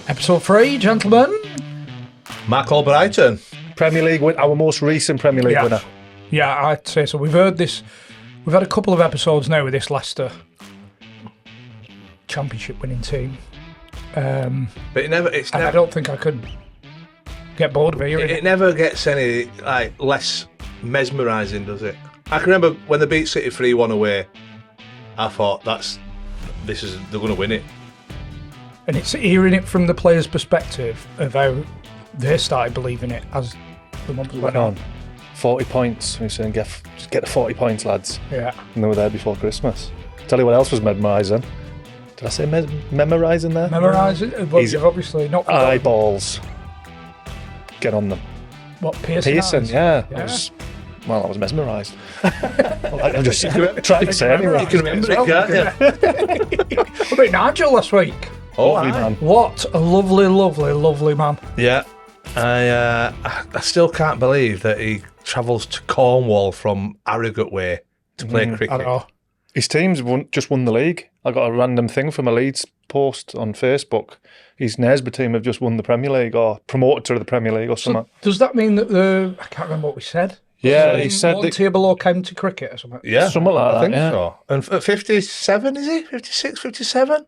Episode 3, gentlemen. Marc Albrighton. Premier League win, our most recent Premier League winner. Yeah, I'd say so. We've heard this. We've had a couple of episodes now with this Leicester Championship winning team. But I don't think I could get bored of hearing it. It never gets any less mesmerising, does it? I can remember when they beat City 3-1 away, I thought they're going to win it. And it's hearing it from the players' perspective of how they started believing it as the months went on. 40 points. We're saying get the 40 points, lads. Yeah. And they were there before Christmas. Tell you what else was mesmerising. Did I say memorising there? Memorising? Well, you've obviously not. Eyeballs. Get on them. What, Pearson? Yeah. I was mesmerised. I'm just trying to say anyway. You can remember it, can't you? What about Nigel last week? Lovely man. What a lovely, lovely, lovely man. Yeah. I still can't believe that he travels to Cornwall from Harrogate way to play cricket. I know. His team's just won the league. I got a random thing from a Leeds post on Facebook. His Nesbitt team have just won the Premier League or promoted to the Premier League or something. Does that mean that I can't remember what we said. Yeah, he said one tier below county cricket or something. Yeah, something like that. I think so. And at 57, is he? 56, 57?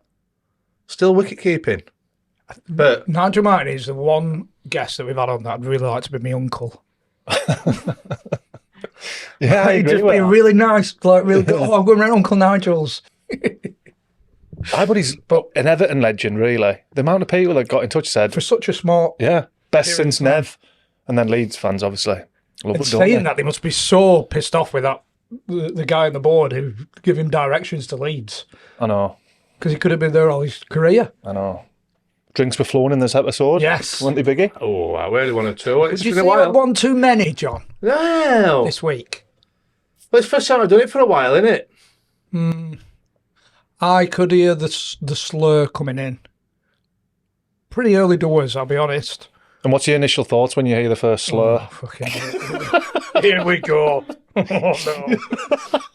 Still wicket keeping. But Nigel Martin is the one guest that we've had on that I'd really like to be my uncle. Yeah, He'd just be really nice, like really good. I'm going around Uncle Nigel's. But he's an Everton legend, really. The amount of people that got in touch said For such a small... Yeah, best since Nev. And then Leeds fans, obviously. Love it, saying that, they must be so pissed off with that the guy on the board who give him directions to Leeds. I know. Because he could have been there all his career. I know. Drinks were flowing in this episode. Yes. Weren't they, Biggie? oh, I really want to. It's Did you been a see while. one too many, John, No. this week? Well, it's the first time I've done it for a while, isn't it? I could hear the slur coming in. Pretty early doors, I'll be honest. And what's your initial thoughts when you hear the first slur? Oh, fucking here we go. Oh, no.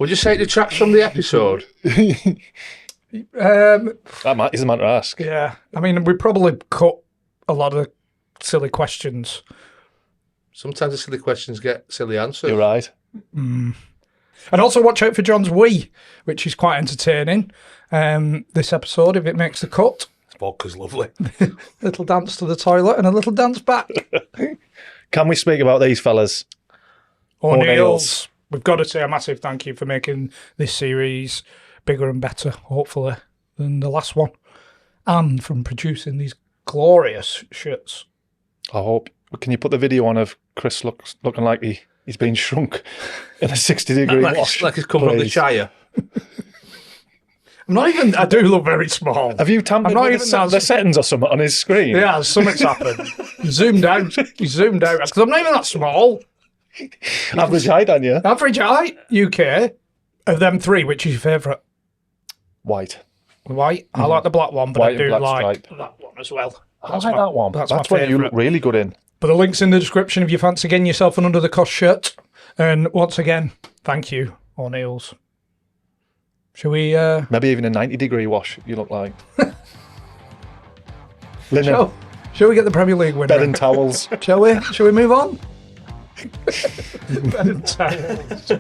Would you say it detracts from the episode? That is a matter to ask. Yeah. I mean, we probably cut a lot of silly questions. Sometimes the silly questions get silly answers. You're right. And also watch out for John's wee, which is quite entertaining. This episode, if it makes the cut. Vodka's lovely. Little dance to the toilet and a little dance back. Can we speak about these fellas? O'Neills. We've got to say a massive thank you for making this series bigger and better, hopefully, than the last one. And from producing these glorious shirts. I hope. Can you put the video on of Chris looking like he's been shrunk in a 60-degree wash? Like he's come from the Shire. I do look very small. Have you tampered with the settings or something on his screen? Yeah, something's happened. He zoomed out. Because I'm not even that small. Average height, aren't you? Average height, UK, of them three, which is your favourite? White. White. I like the black one, but White I do and black like stripe. that one as well. I like that one. That's what you look really good in. But the link's in the description if you fancy getting yourself an Under the Cosh shirt. And once again, thank you, O'Neills. Shall we... Maybe even a 90-degree wash, you look like. Linen. Shall we get the Premier League winner? Bed and towels. Shall we move on? Bed and towels.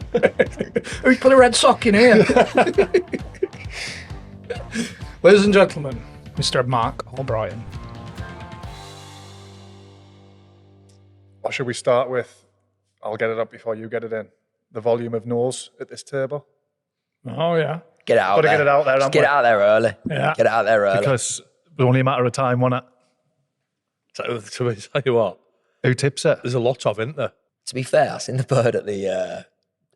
Who's put a red sock in here? Ladies and gentlemen, Mr. Marc Albrighton. What should we start with? I'll get it up before you get it in. The volume of no's at this table. Oh, yeah. Get it out Got to there. get it out there, Just get it out there early. Yeah. Get it out there early. Because it's only a matter of time, wasn't it? To tell you what, Who tips it? there's a lot of, isn't there? To be fair, I seen the bird at the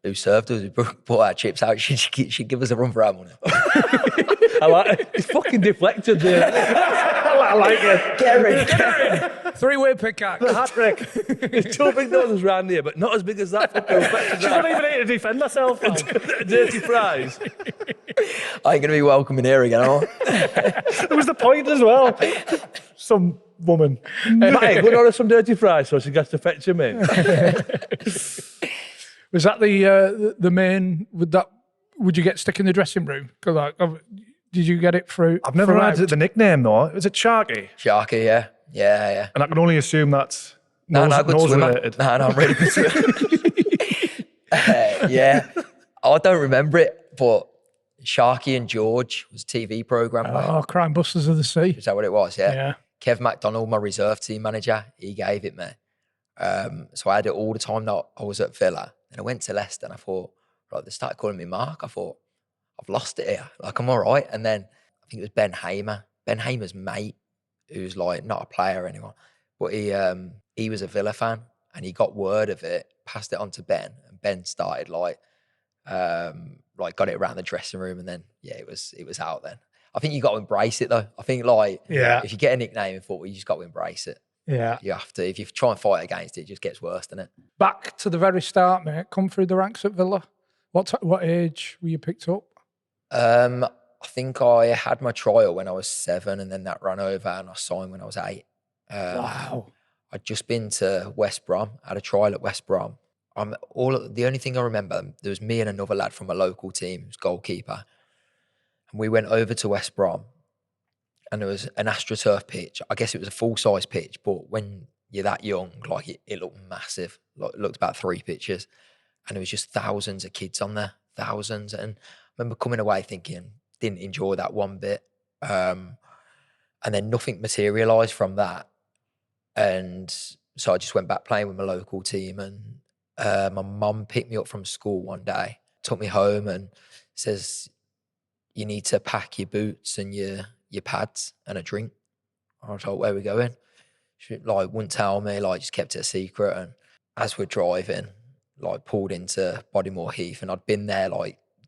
who served us, who brought our chips out. She'd give us a run for our money. I like it. It's fucking deflected there. I like it. Get her in. Three-way pickaxe. The hat-trick. There's two big noses round here, but not as big as that fucking reflected. She's not even here to defend herself. Dirty fries. I ain't going to be welcome in here again, am I? It was the point as well. Some woman. Matty, go and order some dirty fries so she gets to fetch him in. Was that the main... Would you get stuck in the dressing room? 'Cause Did you get it through? I've never throughout? had the nickname though. Is it Sharky? Sharky, yeah. Yeah. And I can only assume that's No, nose good swimmer. related. No, I'm really good swimmer. Yeah. I don't remember it, but Sharky and George was a TV programme. Oh, Crime Busters of the Sea. Is that what it was? Yeah. Yeah. Kev MacDonald, my reserve team manager, he gave it me. So I had it all the time that I was at Villa. And I went to Leicester and I thought, right, they started calling me Mark. I thought, I've lost it here. Like, I'm all right. And then I think it was Ben Hamer. Ben Hamer's mate, who's like not a player or anyone, but he was a Villa fan and he got word of it, passed it on to Ben, and Ben started like got it around the dressing room, and then it was out then. I think you got to embrace it though. I think if you get a nickname in football, you just got to embrace it. Yeah. You have to. If you try and fight against it, it just gets worse, doesn't it? Back to the very start, mate. Come through the ranks at Villa. What age were you picked up? I think I had my trial when I was 7, and then that ran over, and I signed when I was 8. Wow. I'd just been to West Brom. I had a trial at West Brom. The only thing I remember, there was me and another lad from a local team, who was goalkeeper, and we went over to West Brom, and there was an AstroTurf pitch. I guess it was a full-size pitch, but when you're that young, like it looked massive. Like, it looked about 3 pitches, and there was just thousands of kids on there, thousands. And I remember coming away thinking, didn't enjoy that one bit. And then nothing materialised from that. And so I just went back playing with my local team, and my mum picked me up from school one day, took me home and says, you need to pack your boots and your pads and a drink. I was like, where are we going? She wouldn't tell me, just kept it a secret. And as we're driving, pulled into Bodymore Heath, and I'd been there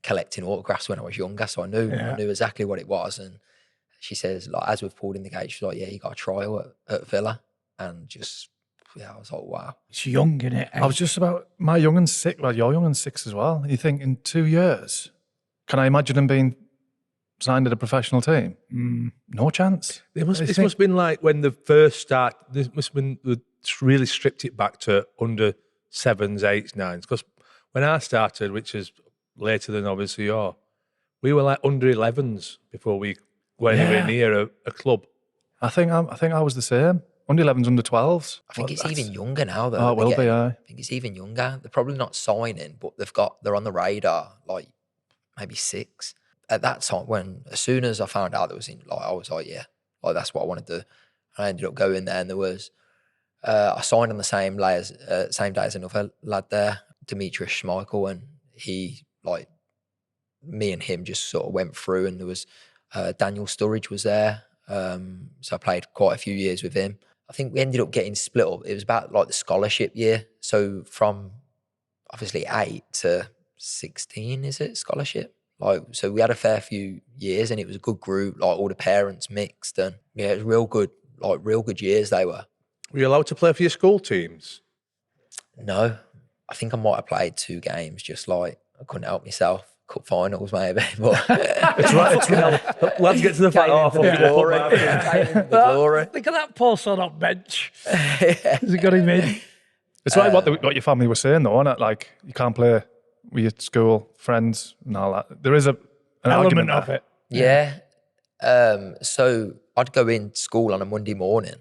collecting autographs when I was younger, so I knew exactly what it was. And she says, as we've pulled in the gate, she's like, yeah, you got a trial at Villa. And just, I was like, wow. It's young, innit? I was just about, my young and 6, well, your young and 6 as well. And you think in 2 years, can I imagine him being signed to a professional team? No chance. This must have been like when the first start, this must have been, they really stripped it back to under 7s, 8s, 9s. Because when I started, which is later than obviously yours, we were like under 11s before we went anywhere near a club. I think I was the same. Under 11s, under 12s. I think it's even younger now though. Oh, it will be, aye. I think it's even younger. They're probably not signing, but they're on the radar, maybe 6. At that time, as soon as I found out there was I was like, yeah, that's what I want to do. I ended up going there, and there was, I signed on the same day as another lad there, Demetrius Schmeichel, and he, me and him just sort of went through, and there was Daniel Sturridge was there. So I played quite a few years with him. I think we ended up getting split up. It was about the scholarship year. So from obviously 8 to 16, is it scholarship? So we had a fair few years, and it was a good group, all the parents mixed, and it was real good years they were. Were you allowed to play for your school teams? No, I think I might have played 2 games, just I couldn't help myself. Cup finals maybe, but it's right. Lads get to the final. Glory. Look at that poor son on bench. Has he got him in? It's like what your family was saying though, isn't it? You can't play with your school friends and all that. There is an element argument of there. it. Yeah. So I'd go in school on a Monday morning,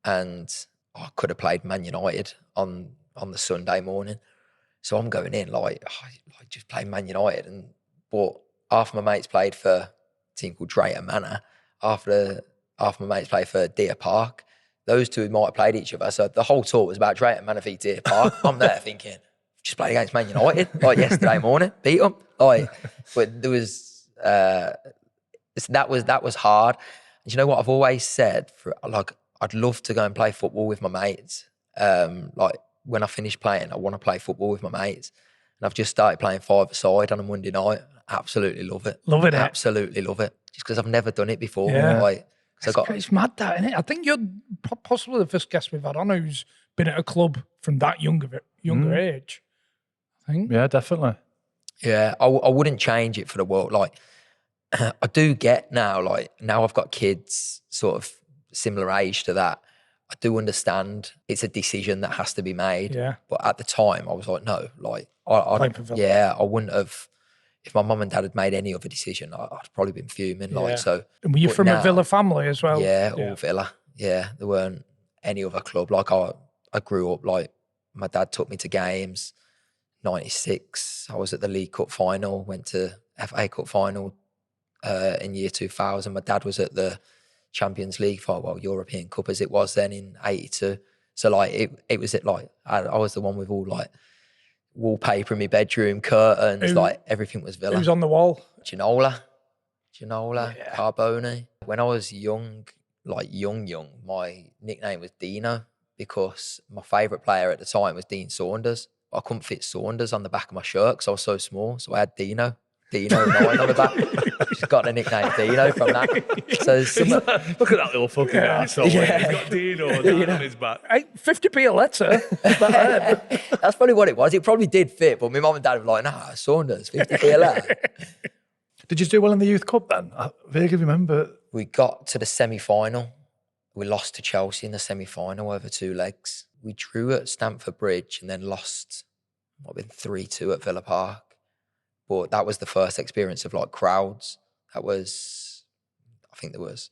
and I could have played Man United on the Sunday morning. So I'm going in just playing Man United, but half my mates played for a team called Drayton Manor. Half my mates played for Deer Park. Those two might have played each other. So the whole tour was about Drayton Manor v Deer Park. I'm there thinking, just played against Man United yesterday morning, beat them. But there was that was hard. And you know what I've always said? I'd love to go and play football with my mates. When I finish playing, I want to play football with my mates. And I've just started playing 5-a-side on a Monday night. Absolutely love it. Loving it. Absolutely love it. Just because I've never done it before. Yeah. It's mad that, isn't it? I think you're possibly the first guest we've had on who's been at a club from that younger age. I think. Yeah, definitely. Yeah, I wouldn't change it for the world. I do get now, now I've got kids sort of similar age to that. I do understand it's a decision that has to be made. Yeah. But at the time, I was like, no, I wouldn't have. if my mum and dad had made any other decision, I'd probably been fuming. Like, so. And were you but from now, a Villa family as well? Yeah, all Villa. Yeah, there weren't any other club. Like I grew up, like my dad took me to games. 96, I was at the League Cup final, went to FA Cup final in year 2000. My dad was at the Champions League final, European Cup as it was then in 82. So like it was like I was the one with all like wallpaper in my bedroom, curtains, like everything was Villa. It was on the wall. Ginola, Carboni. When I was young, like young, my nickname was Dino because my favourite player at the time was Dean Saunders. I couldn't fit Saunders on the back of my shirt because I was so small. So I had Dino 9 on the back. Just got the nickname Dino from that. So look at that little fucking asshole. Yeah. He's got Dino on his back. Hey, 50p a letter. That's probably what it was. It probably did fit, but my mum and dad were like, nah, Saunders, 50p a letter. Did you do well in the Youth Cup then? I vaguely remember. We got to the semi-final. We lost to Chelsea in the semi-final over 2 legs. We drew at Stamford Bridge and then lost, might have been 3-2 at Villa Park. But that was the first experience of like crowds. That was, I think there was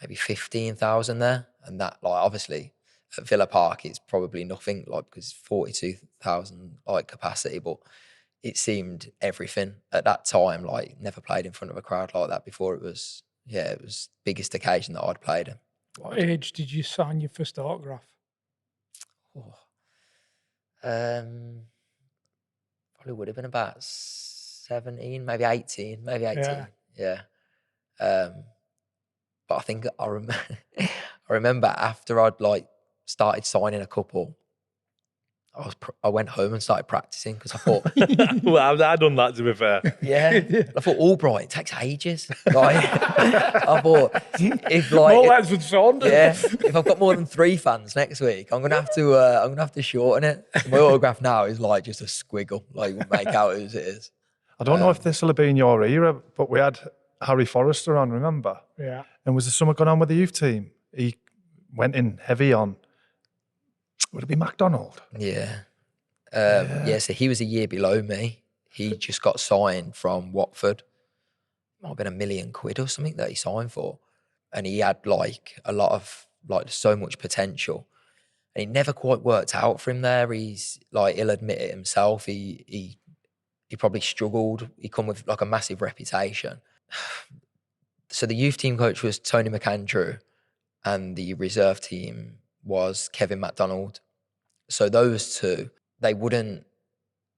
maybe 15,000 there. And that, like, obviously at Villa Park, it's probably nothing, like, because 42,000 like capacity, but it seemed everything at that time. Like, never played in front of a crowd like that before. It was the biggest occasion that I'd played in. What age did you sign your first autograph? Probably would have been about 17, maybe 18. Yeah. But I think I remember after I'd like started signing a couple, I went home and started practicing because I thought, well, I've done that to be fair. yeah. I thought Albright, it takes ages. Like, I thought if like More lads with Saunders. yeah, if I've got more than 3 fans next week, I'm gonna have to shorten it. So my autograph now is like just a squiggle, like you won't make out whose it is. I don't know if this will have been your era, but we had Harry Forrester on, remember? Yeah. And was there something going on with the youth team? He went in heavy on, would it be MacDonald? Yeah. So he was a year below me. He just got signed from Watford. Might have been £1 million or something that he signed for. And he had like a lot of, like, so much potential. And it never quite worked out for him there. He's like, he'll admit it himself. He probably struggled. He come with like a massive reputation. So the youth team coach was Tony McAndrew and the reserve team was Kevin MacDonald. So those two, they wouldn't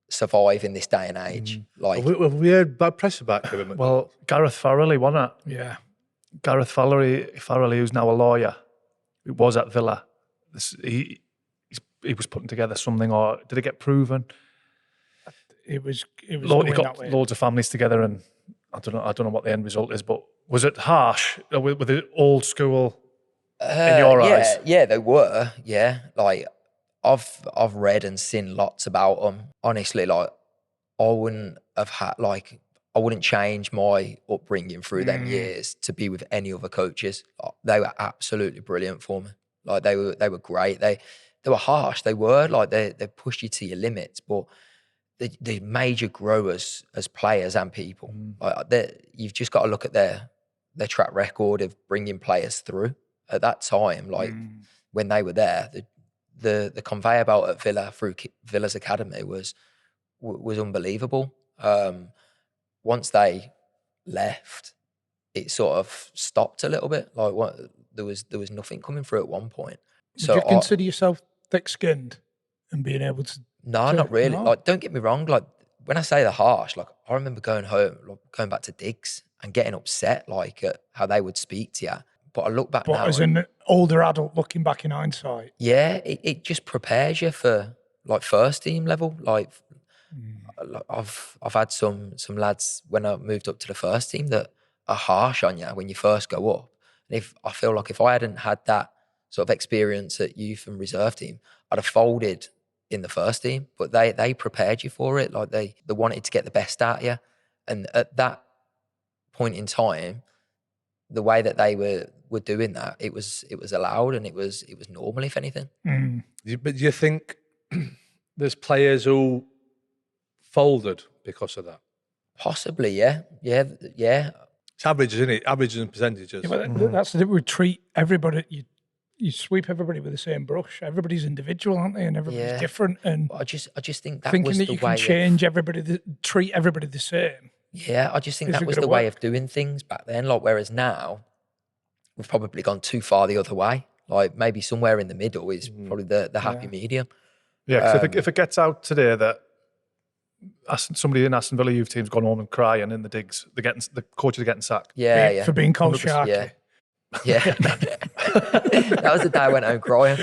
survive in this day and age. Like, Have we heard bad press about him? Well, Gareth Farrelly, wasn't it? Yeah. Gareth Farrelly, who's now a lawyer, who was at Villa. He was putting together something, or did it get proven? It was He going got that way. loads of families together, and I don't know what the end result is, but was it harsh with the old school in your eyes? Yeah, they were. Yeah, like I've read and seen lots about them. Honestly, like I wouldn't change my upbringing through them years to be with any other coaches. Like, they were absolutely brilliant for me. Like they were great. They were harsh. They were like they pushed you to your limits, but the major growers as players and people. Like you've just got to look at their track record of bringing players through. At that time, like when they were there, the conveyor belt at Villa through Villa's academy was unbelievable. Once they left, it sort of stopped a little bit. Like there was nothing coming through at one point. Would you consider yourself thick-skinned and being able to? No, not really. No? Like, don't get me wrong. Like when I say they're harsh, like I remember going home, like, going back to digs and getting upset, like at how they would speak to you. But I look back now. But as an older adult looking back in hindsight. Yeah, it just prepares you for like first team level. Like I've had some lads when I moved up to the first team that are harsh on you when you first go up. And I feel like if I hadn't had that sort of experience at youth and reserve team, I'd have folded in the first team. But they prepared you for it. Like they wanted to get the best out of you. And at that point in time, the way that they were doing that, it was allowed and it was normal, if anything. But do you think there's players who folded because of that? Possibly, yeah. It's averages, isn't it? Averages and percentages. Yeah, but that's the we treat everybody. You sweep everybody with the same brush. Everybody's individual, aren't they? And everybody's different. And I just think that thinking was that the you way can change everybody, treat everybody the same. Yeah, I just think Is that it was gonna the way work? of doing things back then. Like, whereas now, we've probably gone too far the other way. Like, maybe somewhere in the middle is probably the happy medium. Yeah, because if it gets out today that somebody in Aston Villa youth team's gone home and crying in the digs, the coaches are getting sacked. Yeah. For being called 100%. Sharky. Yeah. That was the day I went home crying.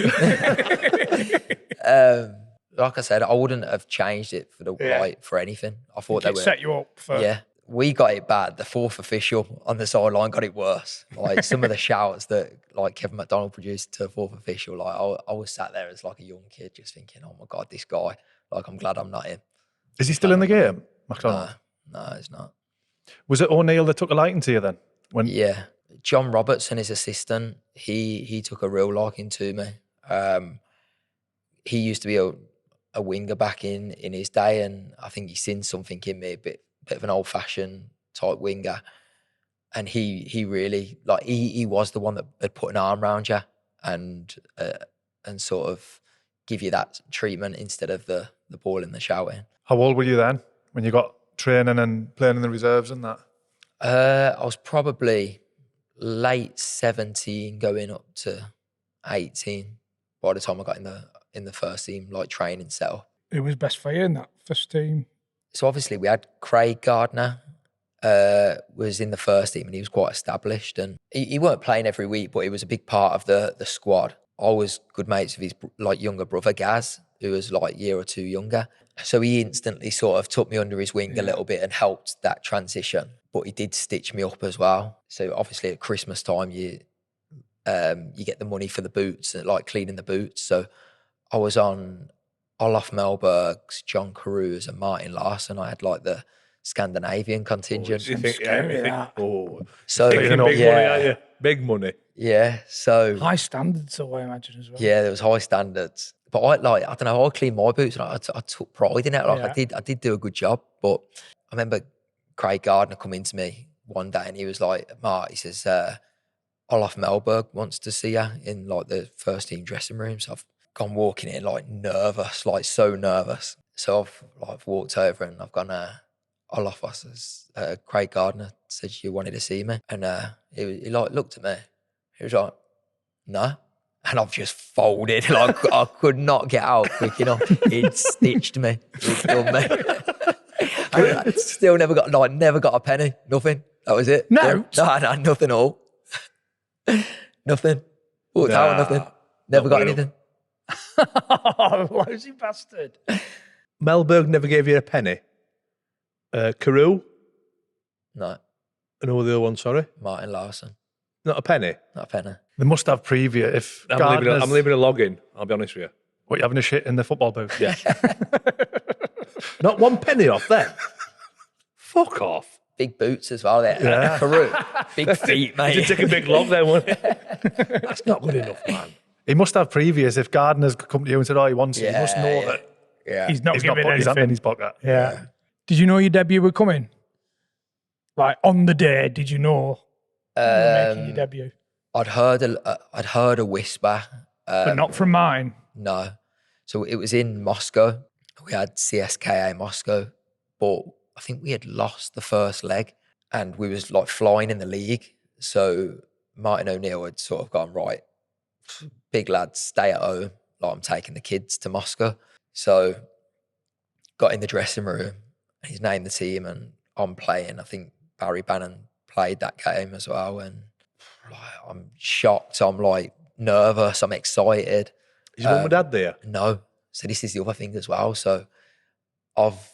Like I said, I wouldn't have changed it for anything. I thought they It were set you up for. Yeah. We got it bad. The fourth official on the sideline got it worse. Like some of the shouts that like Kevin McDonald produced to the fourth official, like I was sat there as like a young kid just thinking, oh my God, this guy, like I'm glad I'm not him. Is he still in the game, McDonald? No, it's not. Was it O'Neill that took a liking to you then? Yeah. John Robertson, his assistant, he took a real liking to me. He used to be a winger back in his day, and I think he's seen something in me, a bit of an old-fashioned type winger. And he really, like, he was the one that had put an arm around you and sort of give you that treatment instead of the ball in the shouting. How old were you then when you got training and playing in the reserves and that? I was probably late 17 going up to 18 by the time I got in the first team, like training setup. Who was best for you in that first team? So obviously we had Craig Gardner was in the first team, and he was quite established, and he weren't playing every week, but he was a big part of the squad. I was good mates with his like younger brother Gaz, who was like a year or two younger. So he instantly sort of took me under his wing a little bit and helped that transition. But he did stitch me up as well. So obviously at Christmas time, you get the money for the boots and like cleaning the boots. So I was on Olaf Mellberg's, John Carew's and Martin Larson. I had like the Scandinavian contingent. So Big money, aren't you? Big money. Yeah. So High standards, so I imagine as well. yeah, there was high standards. But I don't know, I cleaned my boots and I took pride in it. Like I did do a good job. But I remember Craig Gardner coming to me one day and he was like, Mark, he says, Olaf Mellberg wants to see you in like the first team dressing room. So I've gone walking in like nervous, like so nervous. So I've walked over and I've gone, Olaf, Craig Gardner said you wanted to see me. And he like looked at me. He was like, no. And I've just folded. Like I could not get out quick enough. He'd stitched me. He'd done me. I still never got a penny. Nothing. That was it. No, nothing at all. Nothing. Walked out with nothing. Never got anything. Lousy bastard. Mellberg never gave you a penny. Carew? No. And who were the other one, sorry? Martin Larson. Not a penny? Not a penny. They must have preview. If I'm Gardner's- leaving a login, I'll be honest with you. What, you having a shit in the football booth? Yeah. Not one penny off then. Fuck off. Big boots as well there. Yeah. Carew. Big feet, mate. You take a big log then, won't you? That's not good enough, man. He must have previous. If Gardner's come to you and said, oh, he wants you, he must know that Yeah. He's not he's not giving put his hand in anything. his pocket. Yeah. Did you know your debut were coming? Like on the day, did you know you were making your debut? I'd heard a whisper. But not from mine. No. So it was in Moscow. We had CSKA Moscow, but I think we had lost the first leg and we was like flying in the league. So Martin O'Neill had sort of gone, right, big lads, stay at home. Like I'm taking the kids to Moscow. So got in the dressing room and he's named the team and I'm playing. I think Barry Bannon played that game as well. And like, I'm shocked. I'm like nervous. I'm excited. Is your mum and dad there? No. So this is the other thing as well. So I've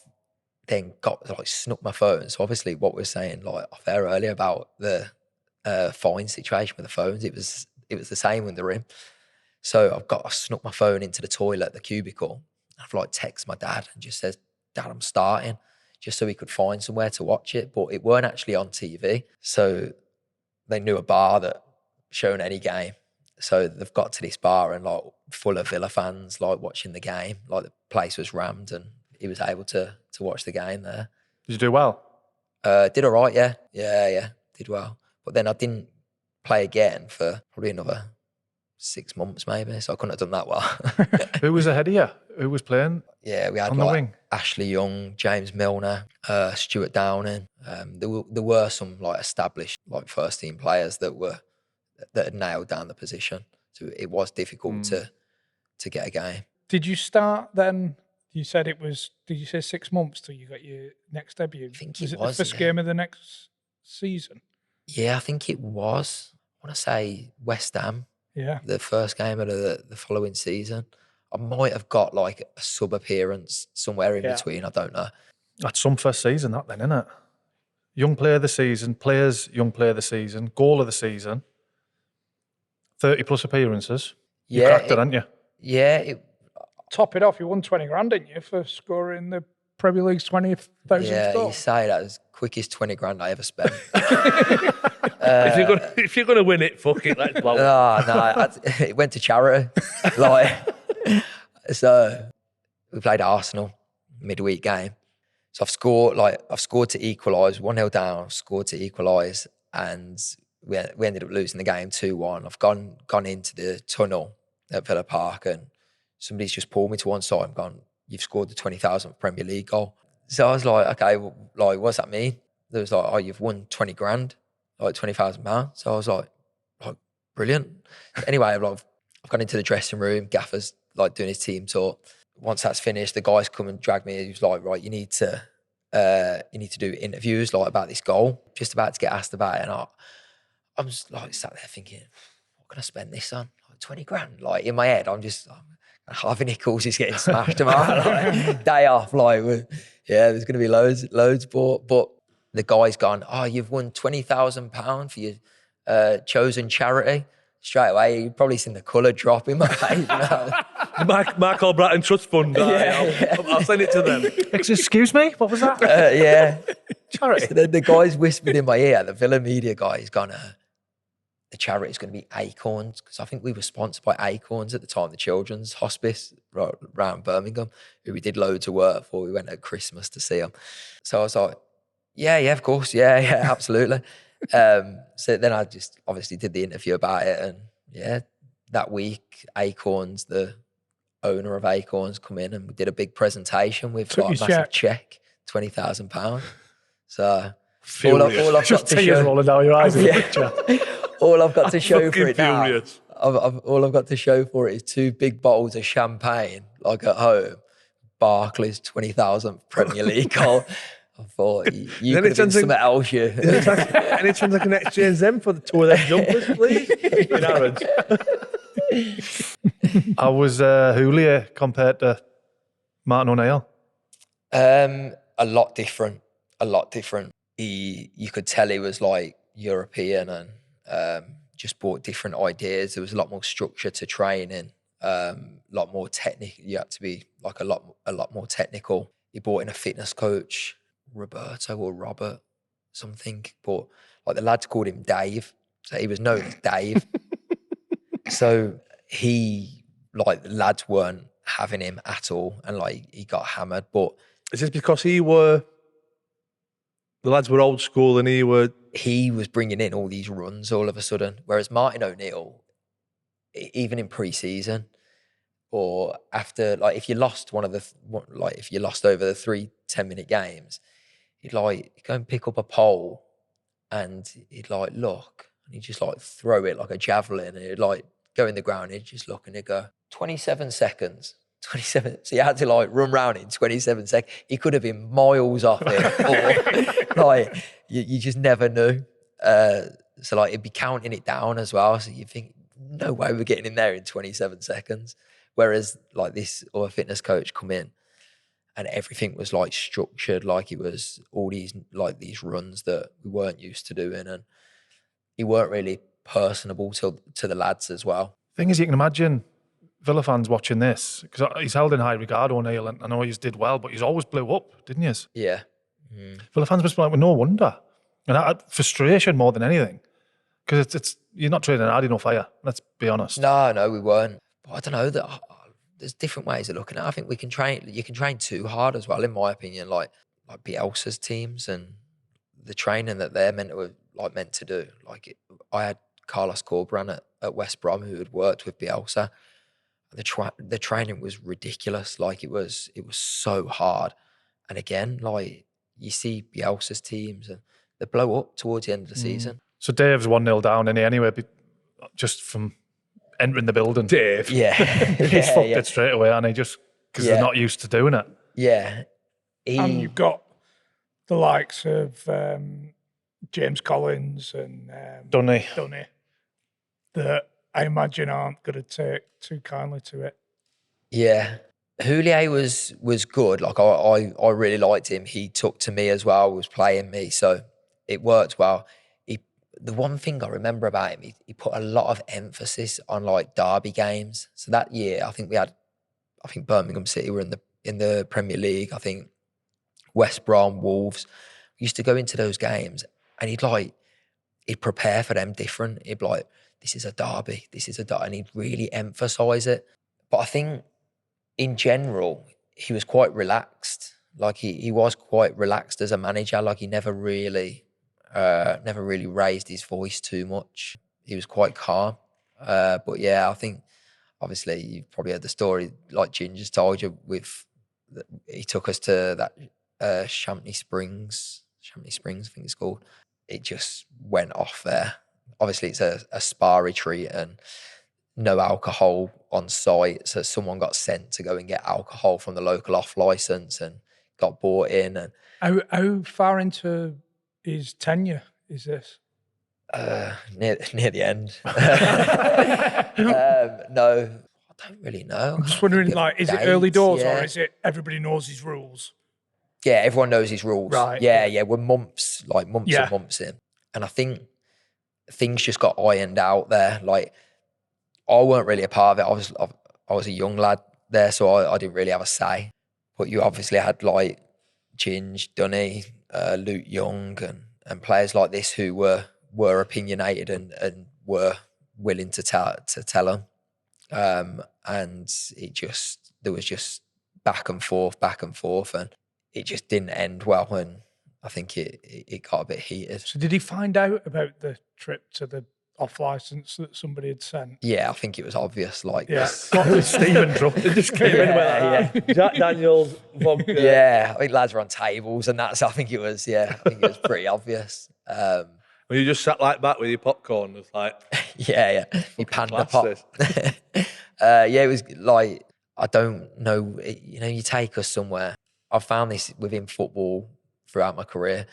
then got like snuck my phone. So obviously what we were saying like off air earlier about the fine situation with the phones, it was the same with the rim. So I snuck my phone into the toilet, the cubicle. I've like texted my dad and just says, Dad, I'm starting, just so he could find somewhere to watch it. But it weren't actually on TV. So they knew a bar that showed any game. So they've got to this bar and like full of Villa fans, like watching the game. Like the place was rammed and he was able to watch the game there. Did you do well? Did all right, yeah. Yeah, did well. But then I didn't play again for probably another 6 months maybe, so I couldn't have done that well. Who was ahead of you? Who was playing? Yeah, we had On the like wing? Ashley Young, James Milner, Stuart Downing. There were some like established like first team players that had nailed down the position. So it was difficult to get a game. Did you start then? You said it was. Did you say 6 months till you got your next debut? I think was it it was, the first yeah. game of the next season? Yeah, I think it was. I want to say West Ham. Yeah. The first game of the following season. I might have got like a sub appearance somewhere in between. I don't know. That's some first season, that then, isn't it? Young player of the season, young player of the season, goal of the season, 30 plus appearances. You cracked it, hadn't you? Yeah. Top it off, you won 20 grand, didn't you, for scoring the Premier League's 20,000 Yeah, goal? you say that was quickest 20 grand I ever spent. If you're gonna win it, fuck it, let's blow it. No, it went to charity. So we played Arsenal midweek game. So I've scored to equalise, 1-0 down, I've scored to equalise, and we ended up losing the game 2-1. I've gone into the tunnel at Villa Park, and somebody's just pulled me to one side and gone, "You've scored the 20,000th Premier League goal." So I was like, okay, well, like, what does that mean? There was like, "Oh, you've won 20 grand, like £20,000. So I was like, brilliant. Anyway, I've gone into the dressing room, Gaffer's like doing his team talk. Once that's finished, the guys come and drag me. He was like, "Right, you need to do interviews like about this goal." Just about to get asked about it, and I'm just like sat there thinking, what can I spend this on? Like 20 grand. Like in my head, I'm Harvey Nichols is getting smashed tomorrow. Like, day off. There's going to be loads. But the guy's gone, "Oh, you've won £20,000 for your chosen charity." Straight away, you've probably seen the colour drop in my face. You know? Marc Albrighton Trust Fund. I'll send it to them. Excuse me? What was that? Yeah. Charity. So then the guy's whispered in my ear, the Villa media guy, he's gone, the charity is going to be Acorns, because I think we were sponsored by Acorns at the time, the children's hospice right around Birmingham, who we did loads of work for. We went at Christmas to see them. So I was like, yeah, of course. Yeah, absolutely. So then I just obviously did the interview about it, and yeah, that week Acorns, the owner of Acorns, come in and we did a big presentation with like a massive check, £20,000. So all I've got to show, rolling down your eyes. all I've got to show for it furious. now, all I've got to show for it is 2 big bottles of champagne, like at home. Barclays 20,000th Premier League goal. I thought you could have been something else. Any chance I can exchange them for the 2 of them jumpers, please? In Aaron's. I was Julia compared to Martin O'Neill. A lot different. You could tell he was like European and just brought different ideas. There was a lot more structure to training, a lot more technical. You had to be like a lot more technical. He brought in a fitness coach, Roberto or Robert something, but like the lads called him Dave, so he was known as Dave. So the lads weren't having him at all, and like he got hammered. But is this because the lads were old school and he was bringing in all these runs all of a sudden, whereas Martin O'Neill, even in pre-season or after, like if you lost if you lost over the 3 10-minute games, he'd like go and pick up a pole and he'd like look and he'd just like throw it like a javelin, and he'd like go in the ground, he'd just look and he'd go 27 seconds. 27. So you had to like run round in 27 seconds. He could have been miles off it, or like you just never knew. So like he'd be counting it down as well. So you think, no way we're getting in there in 27 seconds. Whereas like this other fitness coach come in and everything was like structured, like it was all these runs that we weren't used to doing, and he weren't really personable to the lads as well. Thing is, you can imagine Villa fans watching this, because he's held in high regard, O'Neill, and I know he's did well, but he's always blew up, didn't he? Yeah. Villa fans must be like, well, no wonder. And frustration more than anything, because it's you're not training hard enough, are you? Let's be honest. No, we weren't. But I don't know, there's different ways of looking at it. I think you can train too hard as well, in my opinion, like Bielsa's teams and the training that they're meant to do. Like I had Carlos Corberán at West Brom who had worked with Bielsa. The training was ridiculous. Like it was so hard. And again, like you see Bielsa's teams and they blow up towards the end of the season. So Dave's 1-0 down anyway, just from entering the building. Dave. Yeah. He's fucked it straight away, and he just because they're not used to doing it. Yeah. And you've got the likes of James Collins and Dunny. That I imagine aren't going to take too kindly to it. Yeah. Houllier was good. Like I really liked him. He took to me as well, was playing me. So it worked well. The one thing I remember about him, he put a lot of emphasis on like derby games. So that year, I think Birmingham City were in the Premier League. I think West Brom, Wolves. We used to go into those games and he'd prepare for them different. He'd be like, this is a derby, and he'd really emphasise it. But I think in general, he was quite relaxed. Like he was quite relaxed as a manager. Like he never really raised his voice too much. He was quite calm. But yeah, I think obviously you've probably heard the story like Ginger's told you he took us to that Champney Springs, I think it's called. It just went off there. Obviously it's a spa retreat and no alcohol on site. So someone got sent to go and get alcohol from the local off licence and got brought in. And how far into his tenure is this? Near the end. No, I don't really know. I'm just wondering, like, is it early doors yeah. or is it everybody knows his rules? Yeah, everyone knows his rules. Right. Yeah. We're months and months in. And I think things just got ironed out there. Like, I weren't really a part of it. I was a young lad there, so I didn't really have a say. But you obviously had, like, Ginge, Dunny, Luke Young and players like this who were opinionated and were willing to tell them. And there was just back and forth, and it just didn't end well. And I think it got a bit heated. So did he find out about the trip to the off licence that somebody had sent? Yeah, I think it was obvious. Like, Yeah. Stephen Drupp. It just came in and went, Jack Daniels, vodka. Yeah, I think lads were on tables and that. So I think it was pretty obvious. When you just sat like that with your popcorn, it's like, Yeah. He panda class pop. this. It was like, I don't know, you take us somewhere. I've found this within football throughout my career.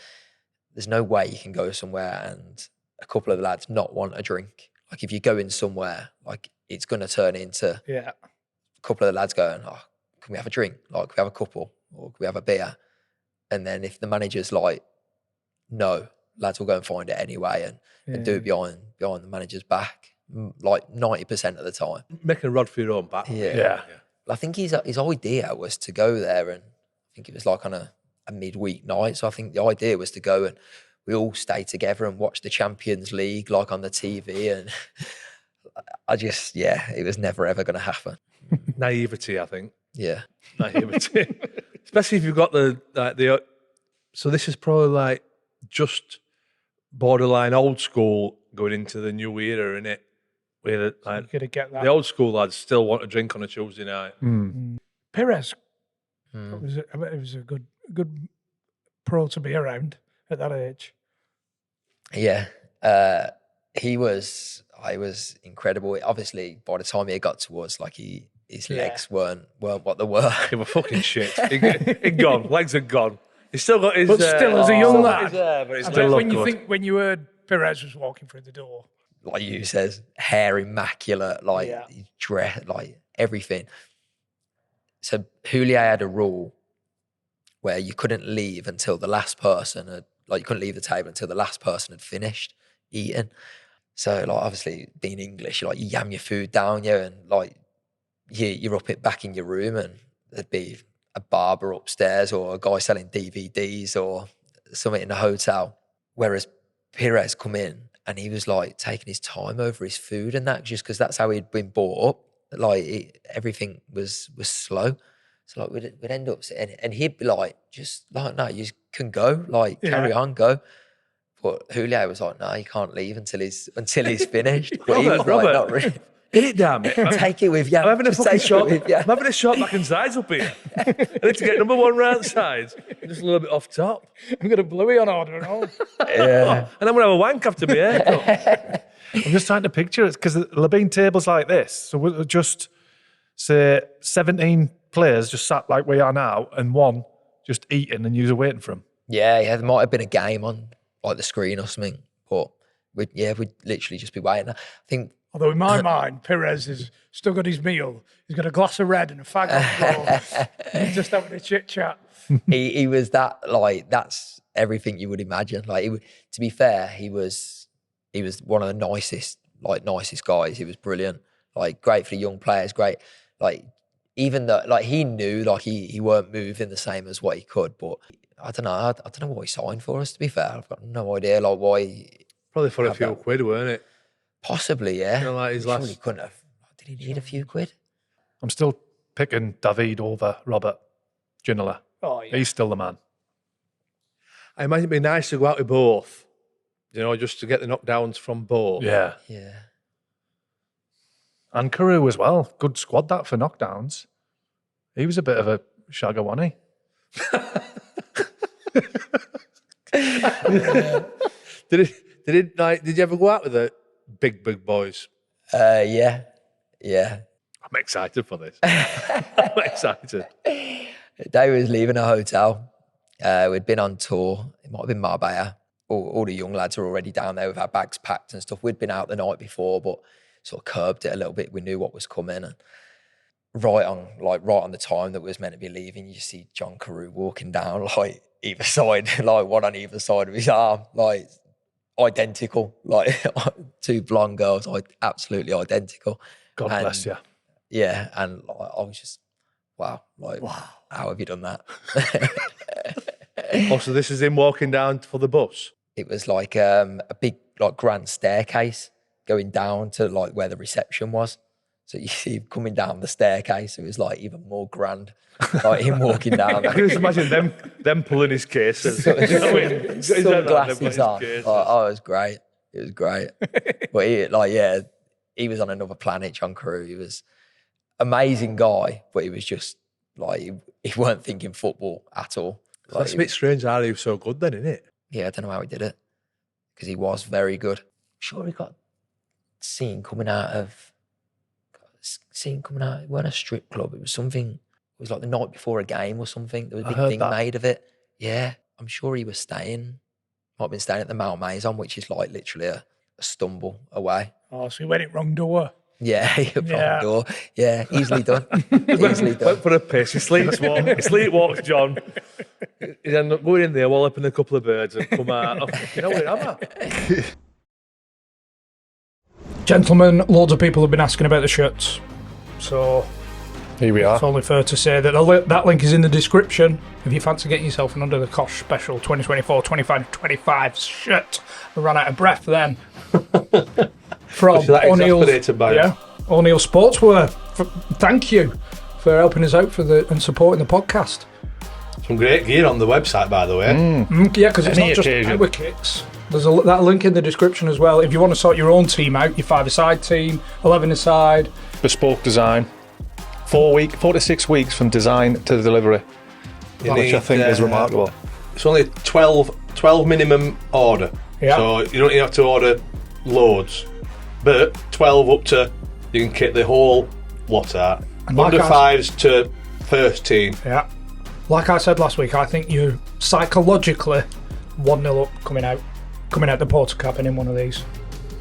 There's no way you can go somewhere and a couple of the lads not want a drink. Like if you go in somewhere, like it's going to turn into a couple of the lads going, oh, can we have a drink? Like, can we have a couple or can we have a beer? And then if the manager's like, no, lads will go and find it anyway and do it behind the manager's back, like 90% of the time. Making a rod for your own back. Yeah. I think his idea was to go there, and I think it was like on a midweek night. So I think the idea was to go and we all stay together and watch the Champions League like on the TV. And it was never ever going to happen. Naivety, I think. Yeah. Naivety. Especially if you've got the so this is probably like just borderline old school going into the new era, isn't it? Where You're going to get that. the old school lads still want a drink on a Tuesday night. Perez, it was a good pro to be around at that age. Yeah. I was incredible. Obviously, by the time he got towards, like his legs weren't what they were. They were fucking shit. He gone. Legs are gone. He's still got his. But still, as a young lad, but it's I bet when you heard Perez was walking through the door, like you says, hair immaculate, his dress, like everything. So Houllier had a rule where you couldn't leave until the last person you couldn't leave the table until the last person had finished eating. So like obviously being English, you yam your food down, and like you're back in your room, and there'd be a barber upstairs or a guy selling DVDs or something in the hotel. Whereas Perez come in and he was like taking his time over his food and that, just because that's how he'd been brought up. Like everything was slow. So like we'd end up sitting, and he'd be like, just like, no, you can go, like carry on, go. But Julio was like, no, you can't leave until he's finished. But he was like, not really. Hit it down, mate. Take it with you. I'm having a Just fucking take it shot. with you. I'm having a shot back and sides up here. I need to get number one round sides. Just a little bit off top. I'm going to bluey on order and all. Yeah. And I'm going to have a wank after my haircut. I'm just trying to picture it because there'll have been tables like this. So we'll just say 17 players just sat like we are now and one just eating and you were waiting for him. Yeah, there might have been a game on like the screen or something, but we'd literally just be waiting. I think. Although in my mind, Perez has still got his meal. He's got a glass of red and a fag on the floor. He's just having a chit chat. he was that, like, that's everything you would imagine. Like, to be fair, he was one of the nicest guys. He was brilliant. Like, great for the young players, great. Like, even though, like, he knew, like, he weren't moving the same as what he could, but I don't know. I don't know what he signed for us, to be fair. I've got no idea, like, why. Probably for a few quid, weren't it? Possibly, yeah. You know, like his Surely last. he couldn't have. Did he need a few quid? I'm still picking David over Robert Ginola. Oh, yeah. He's still the man. I imagine it'd be nice to go out with both. You know, just to get the knockdowns from both. Yeah. Yeah. And Carew as well. Good squad that for knockdowns. He was a bit of a shagger, wasn't he? Did you ever go out with the big boys? Yeah. I'm excited for this. I'm excited. Day was leaving a hotel. We'd been on tour. It might have been Marbella. All the young lads were already down there with our bags packed and stuff. We'd been out the night before, but sort of curbed it a little bit. We knew what was coming. And right on the time that we was meant to be leaving, you see John Carew walking down, like either side, like one on either side of his arm, like identical, like two blonde girls, like absolutely identical. God bless you. Yeah, and like, I was just, wow, how have you done that? So this is him walking down for the bus? It was like a big, like, grand staircase going down to like where the reception was. So you see him coming down the staircase. It was like even more grand, like him walking down. I can just imagine them pulling his cases. Sunglasses on. Oh, it was great. It was great. But he was on another planet, John Carew. He was amazing guy, but he was just like, he weren't thinking football at all. Like, That's a bit strange how he was so good then, isn't it? yeah, I don't know how he did it because he was very good. I'm sure he got seen coming out. It weren't a strip club. It was something. It was like the night before a game or something. There was a big thing made of it. Yeah, I'm sure he was staying. Might have been staying at the Malmaison, which is like literally a stumble away. Oh, so he went it wrong door. Yeah, wrong door. Yeah, easily done. Easily done. Went for a piss. He sleepwalks, John. He's ended up going in there, walloping a couple of birds and come out. You know where I'm at? Gentlemen, loads of people have been asking about the shirts. So Here we are. it's only fair to say that that link is in the description if you fancy getting yourself an Undr The Cosh special 2024-25 shirt. I ran out of breath then. From O'Neills Sportswear. Thank you for helping us out and supporting the podcast. Some great gear on the website, by the way. Yeah, because it's Any not just occasion. our kits. There's that link in the description as well. If you want to sort your own team out, your 5-a-side team, 11-a-side. Bespoke design. 4 to 6 weeks from design to delivery, which I think is remarkable. It's only 12 minimum order. Yeah. So you don't even have to order loads. But 12 up to, you can kit the whole lot out. And like Under 5s to first team. Yeah. Like I said last week, I think you're psychologically 1-0 up coming out the porter cabin in one of these.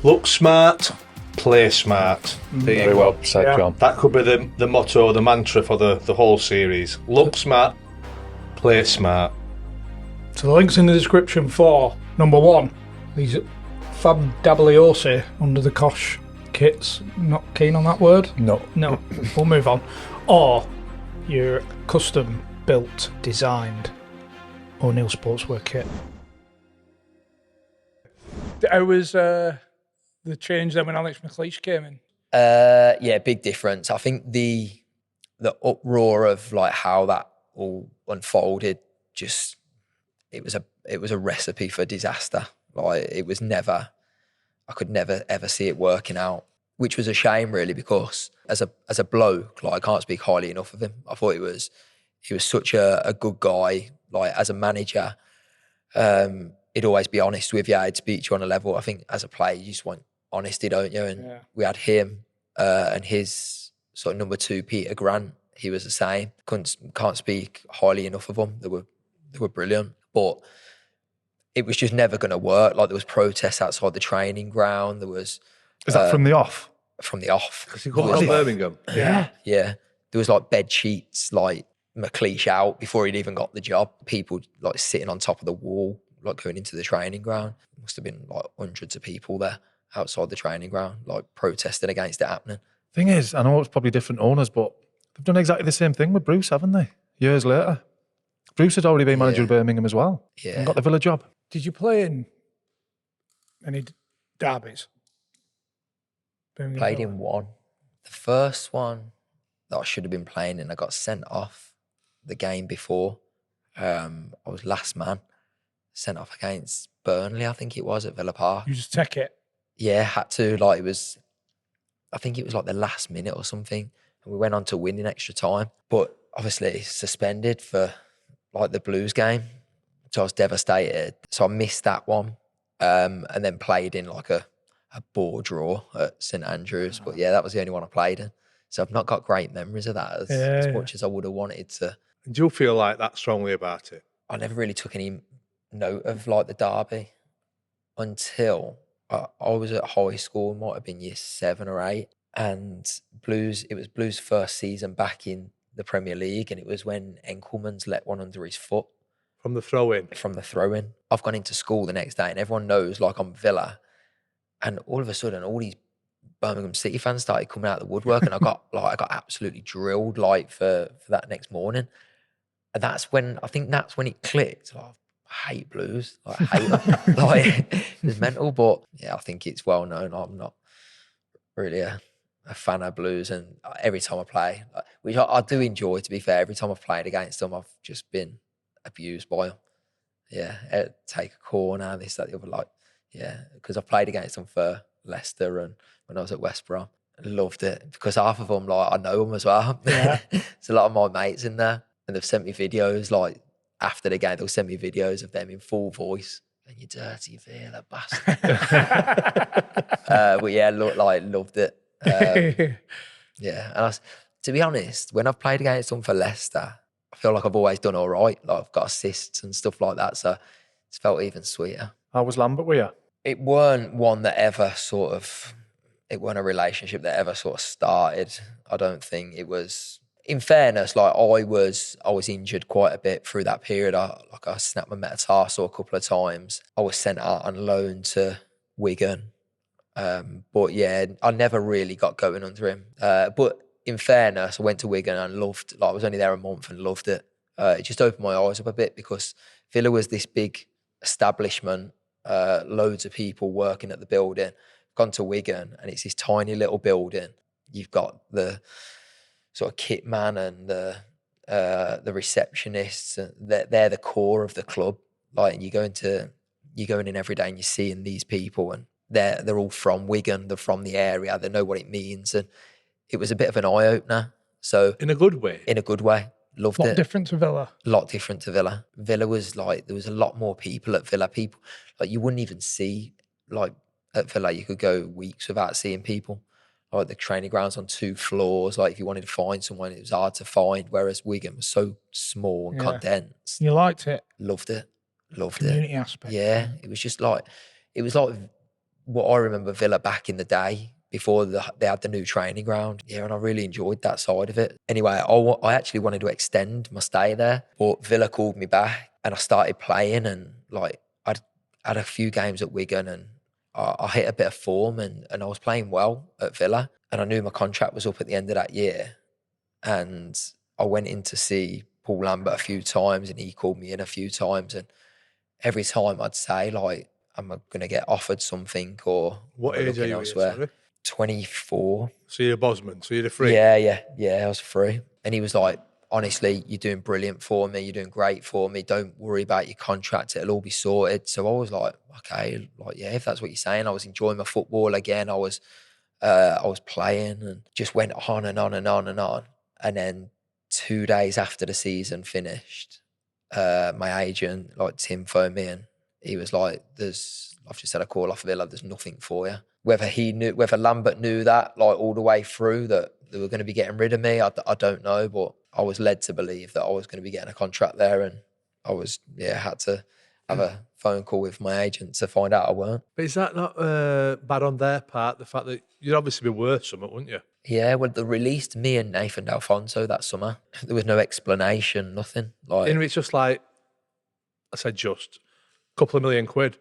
Look smart, play smart. Very well said, Yeah. John. That could be the motto, the mantra for the whole series. Look smart, play smart. So the link's in the description for number 1, these Fab Dabliosi Undr The Cosh kits. Not keen on that word? No. We'll move on. Or your custom built, designed O'Neills Sportswear kit. How was the change then when Alex McLeish came in? Yeah, big difference. I think the the uproar of like how that all unfolded, just it was a recipe for disaster. Like it was never, I could never ever see it working out, which was a shame really, because as a bloke, like I can't speak highly enough of him. I thought he was such a good guy. Like as a manager, he'd always be honest with you. He'd speak to you on a level. I think as a player, you just want honesty, don't you? And we had him and his sort of number 2, Peter Grant. He was the same. Can't speak highly enough of them. They were brilliant, but it was just never going to work. Like there was protests outside the training ground. There was. Is that from the off? From the off. Because he got to Birmingham. Yeah. Yeah. There was like bed sheets, like McLeish out before he'd even got the job. People like sitting on top of the wall, like going into the training ground. Must have been like hundreds of people there outside the training ground, like protesting against it happening. Thing is, I know it's probably different owners, but they've done exactly the same thing with Bruce, haven't they? Years later. Bruce had already been manager of Birmingham as well. Yeah. And got the Villa job. Did you play in any derbies? Played in one. The first one that I should have been playing in, I got sent off the game before. I was last man, sent off against Burnley, I think it was, at Villa Park. You just take it? Yeah, had to. Like I think it was like the last minute or something. And we went on to win in extra time. But obviously suspended for like the Blues game. So I was devastated. So I missed that one. And then played in like a ball draw at St Andrews. But yeah, that was the only one I played in. So I've not got great memories of that as much as I would have wanted to. And do you feel like that strongly about it? I never really took any note of like the derby until I was at high school, might have been year 7 or 8. And it was Blues' first season back in the Premier League. And it was when Enkelman's let one under his foot. From the throw-in? From the throw-in. I've gone into school the next day and everyone knows like I'm Villa. And all of a sudden, all these Birmingham City fans started coming out of the woodwork, and I got absolutely drilled like for that next morning. And that's when it clicked. Like, I hate Blues. Like, I hate them. Like, it's mental, but yeah, I think it's well known. I'm not really a fan of Blues, and every time I play, which I do enjoy, to be fair, every time I've played against them, I've just been abused by them. Yeah, take a corner, this, that, the other, like. Yeah, because I played against them for Leicester and when I was at West Brom. I loved it because half of them, like, I know them as well. Yeah. There's a lot of my mates in there and they've sent me videos, like, after the game, they'll send me videos of them in full voice. And you dirty Villa bastard. But yeah, loved it. Yeah, and to be honest, when I've played against them for Leicester, I feel like I've always done all right. Like, I've got assists and stuff like that, so it's felt even sweeter. How was Lambert with you? It weren't one that ever it weren't a relationship that ever sort of started. I don't think it was. In fairness, like I was injured quite a bit through that period. I snapped my metatarsal a couple of times. I was sent out on loan to Wigan. But yeah, I never really got going under him. But in fairness, I went to Wigan and loved, I was only there a month and loved it. It just opened my eyes up a bit because Villa was this big establishment, loads of people working at the building. Gone to Wigan and it's this tiny little building. You've got the sort of kit man and the receptionists. They're the core of the club. Like, and you're going in every day and you're seeing these people and they're all from Wigan. They're from the area. They know what it means. And it was a bit of an eye opener. So in a good way. In a good way. Loved it. Lot different to Villa. A lot different to Villa. Villa was like, there was a lot more people at Villa. People, like, you wouldn't even see, like, at Villa, you could go weeks without seeing people. Like, the training ground's on 2 floors. Like, if you wanted to find someone, it was hard to find. Whereas Wigan was so small and condensed. You liked it? Loved it. Community aspect. Yeah. It was like what I remember Villa back in the day, before they had the new training ground. Yeah, and I really enjoyed that side of it. Anyway, I actually wanted to extend my stay there, but Villa called me back and I started playing, and like I'd had a few games at Wigan and I hit a bit of form and I was playing well at Villa, and I knew my contract was up at the end of that year. And I went in to see Paul Lambert a few times and he called me in a few times, and every time I'd say, like, I'm going to get offered something or what age are you elsewhere. Sorry? 24. So you're a Bosman, so you're the free. Yeah, I was free. And he was like, honestly, you're doing brilliant for me. You're doing great for me. Don't worry about your contract. It'll all be sorted. So I was like, okay, like, yeah, if that's what you're saying. I was enjoying my football again. I was playing and just went on and on and on and on. And then 2 days after the season finished, my agent, like Tim, phoned me and he was like, I've just had a call off Villa. There's nothing for you. Whether Lambert knew that like all the way through that they were going to be getting rid of me, I don't know, but I was led to believe that I was going to be getting a contract there, and I was had to have a phone call with my agent to find out I weren't. But is that not bad on their part? The fact that you'd obviously be worth something, wouldn't you? Yeah, well, they released me and Nathan D'Alfonso that summer. There was no explanation, nothing. Like, And it's just like, I said, just a couple of million quid.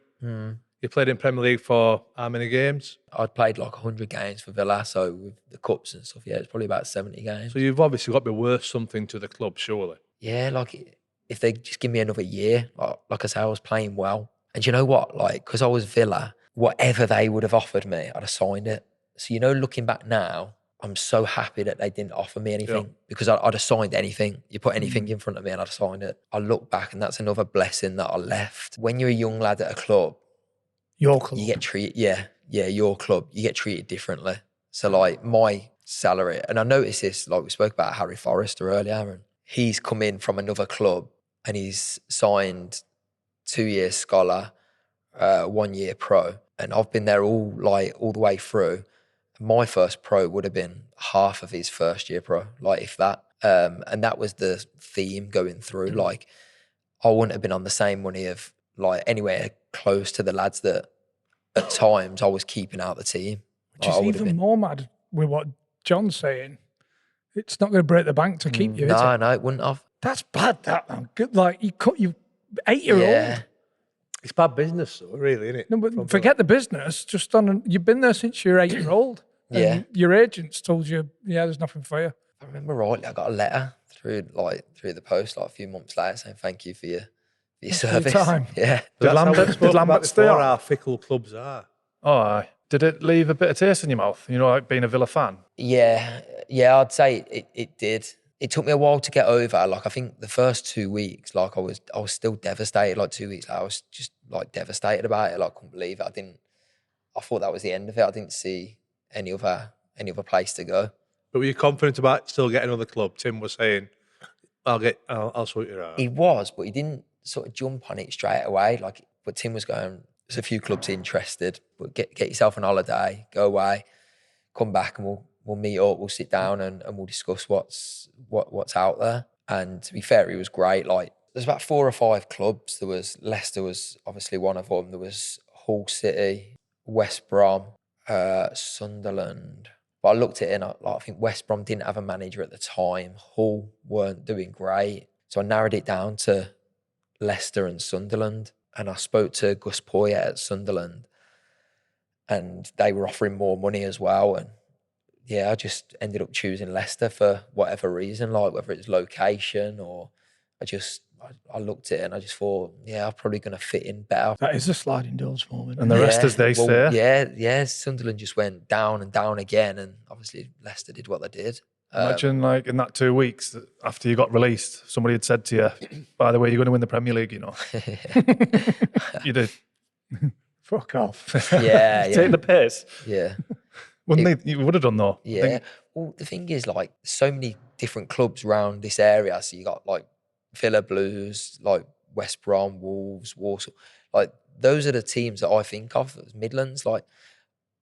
You played in Premier League for how many games? I'd played like 100 games for Villa, so with the cups and stuff, it's probably about 70 games. So you've obviously got to be worth something to the club, surely. Yeah, like if they just give me another year, like I say, I was playing well. And you know what? Like, because I was Villa, whatever they would have offered me, I'd have signed it. So, looking back now, I'm so happy that they didn't offer me anything because I'd have signed anything. You put anything in front of me and I'd have signed it. I look back and that's another blessing that I left. When you're a young lad at a club, your club, you get treated, your club, you get treated differently. So like my salary, and I noticed this, like we spoke about Harry Forrester earlier, and he's come in from another club and he's signed 2 years scholar, 1 year pro. And I've been there all the way through. My first pro would have been half of his first year pro, like if that. And that was the theme going through. Like I wouldn't have been on the same money of like anywhere close to the lads that at times I was keeping out the team. Which is even more mad with what John's saying. It's not going to break the bank to keep you, is it? No, it wouldn't have. That's bad, that, man. Good, like, you cut you 8-year-old. Yeah. It's bad business, though, really, isn't it? No, but forget the business. Just you've been there since you're 8-year-old. Yeah. Your agents told you, there's nothing for you. If I remember rightly, I got a letter through the post like a few months later saying thank you for your service. time. Yeah. Did Lambert stay on? How fickle clubs are. Oh, aye. Did it leave a bit of taste in your mouth? Like being a Villa fan? Yeah, I'd say it did. It took me a while to get over. Like I think the first 2 weeks, like I was still devastated. Like 2 weeks later, I was just like devastated about it. Like I couldn't believe it. I thought that was the end of it. I didn't see any other place to go. But were you confident about still getting another club? Tim was saying, I'll sort you out. He was, but he didn't sort of jump on it straight away. Like, but Tim was going, there's a few clubs interested, but get yourself on holiday, go away, come back and we'll meet up, we'll sit down and we'll discuss what's out there. And to be fair, he was great. Like there's about 4 or 5 clubs. Leicester was obviously one of them. There was Hull City, West Brom, Sunderland. But I looked at it and I think West Brom didn't have a manager at the time. Hull weren't doing great. So I narrowed it down to Leicester and Sunderland. And I spoke to Gus Poyet at Sunderland and they were offering more money as well. And I just ended up choosing Leicester for whatever reason, like whether it's location or I looked at it and I just thought, I'm probably going to fit in better. That is a sliding doors moment. And the rest, as they say. Yeah. Sunderland just went down and down again. And obviously Leicester did what they did. Imagine like in that 2 weeks after you got released, somebody had said to you, by the way, you're going to win the Premier League, You did. Fuck off. Yeah. Take the piss. Yeah. You would have done though. Yeah. Well, the thing is, like, so many different clubs around this area. So you got like Villa Blues, like West Brom, Wolves, Walsall. Like those are the teams that I think of as Midlands. Like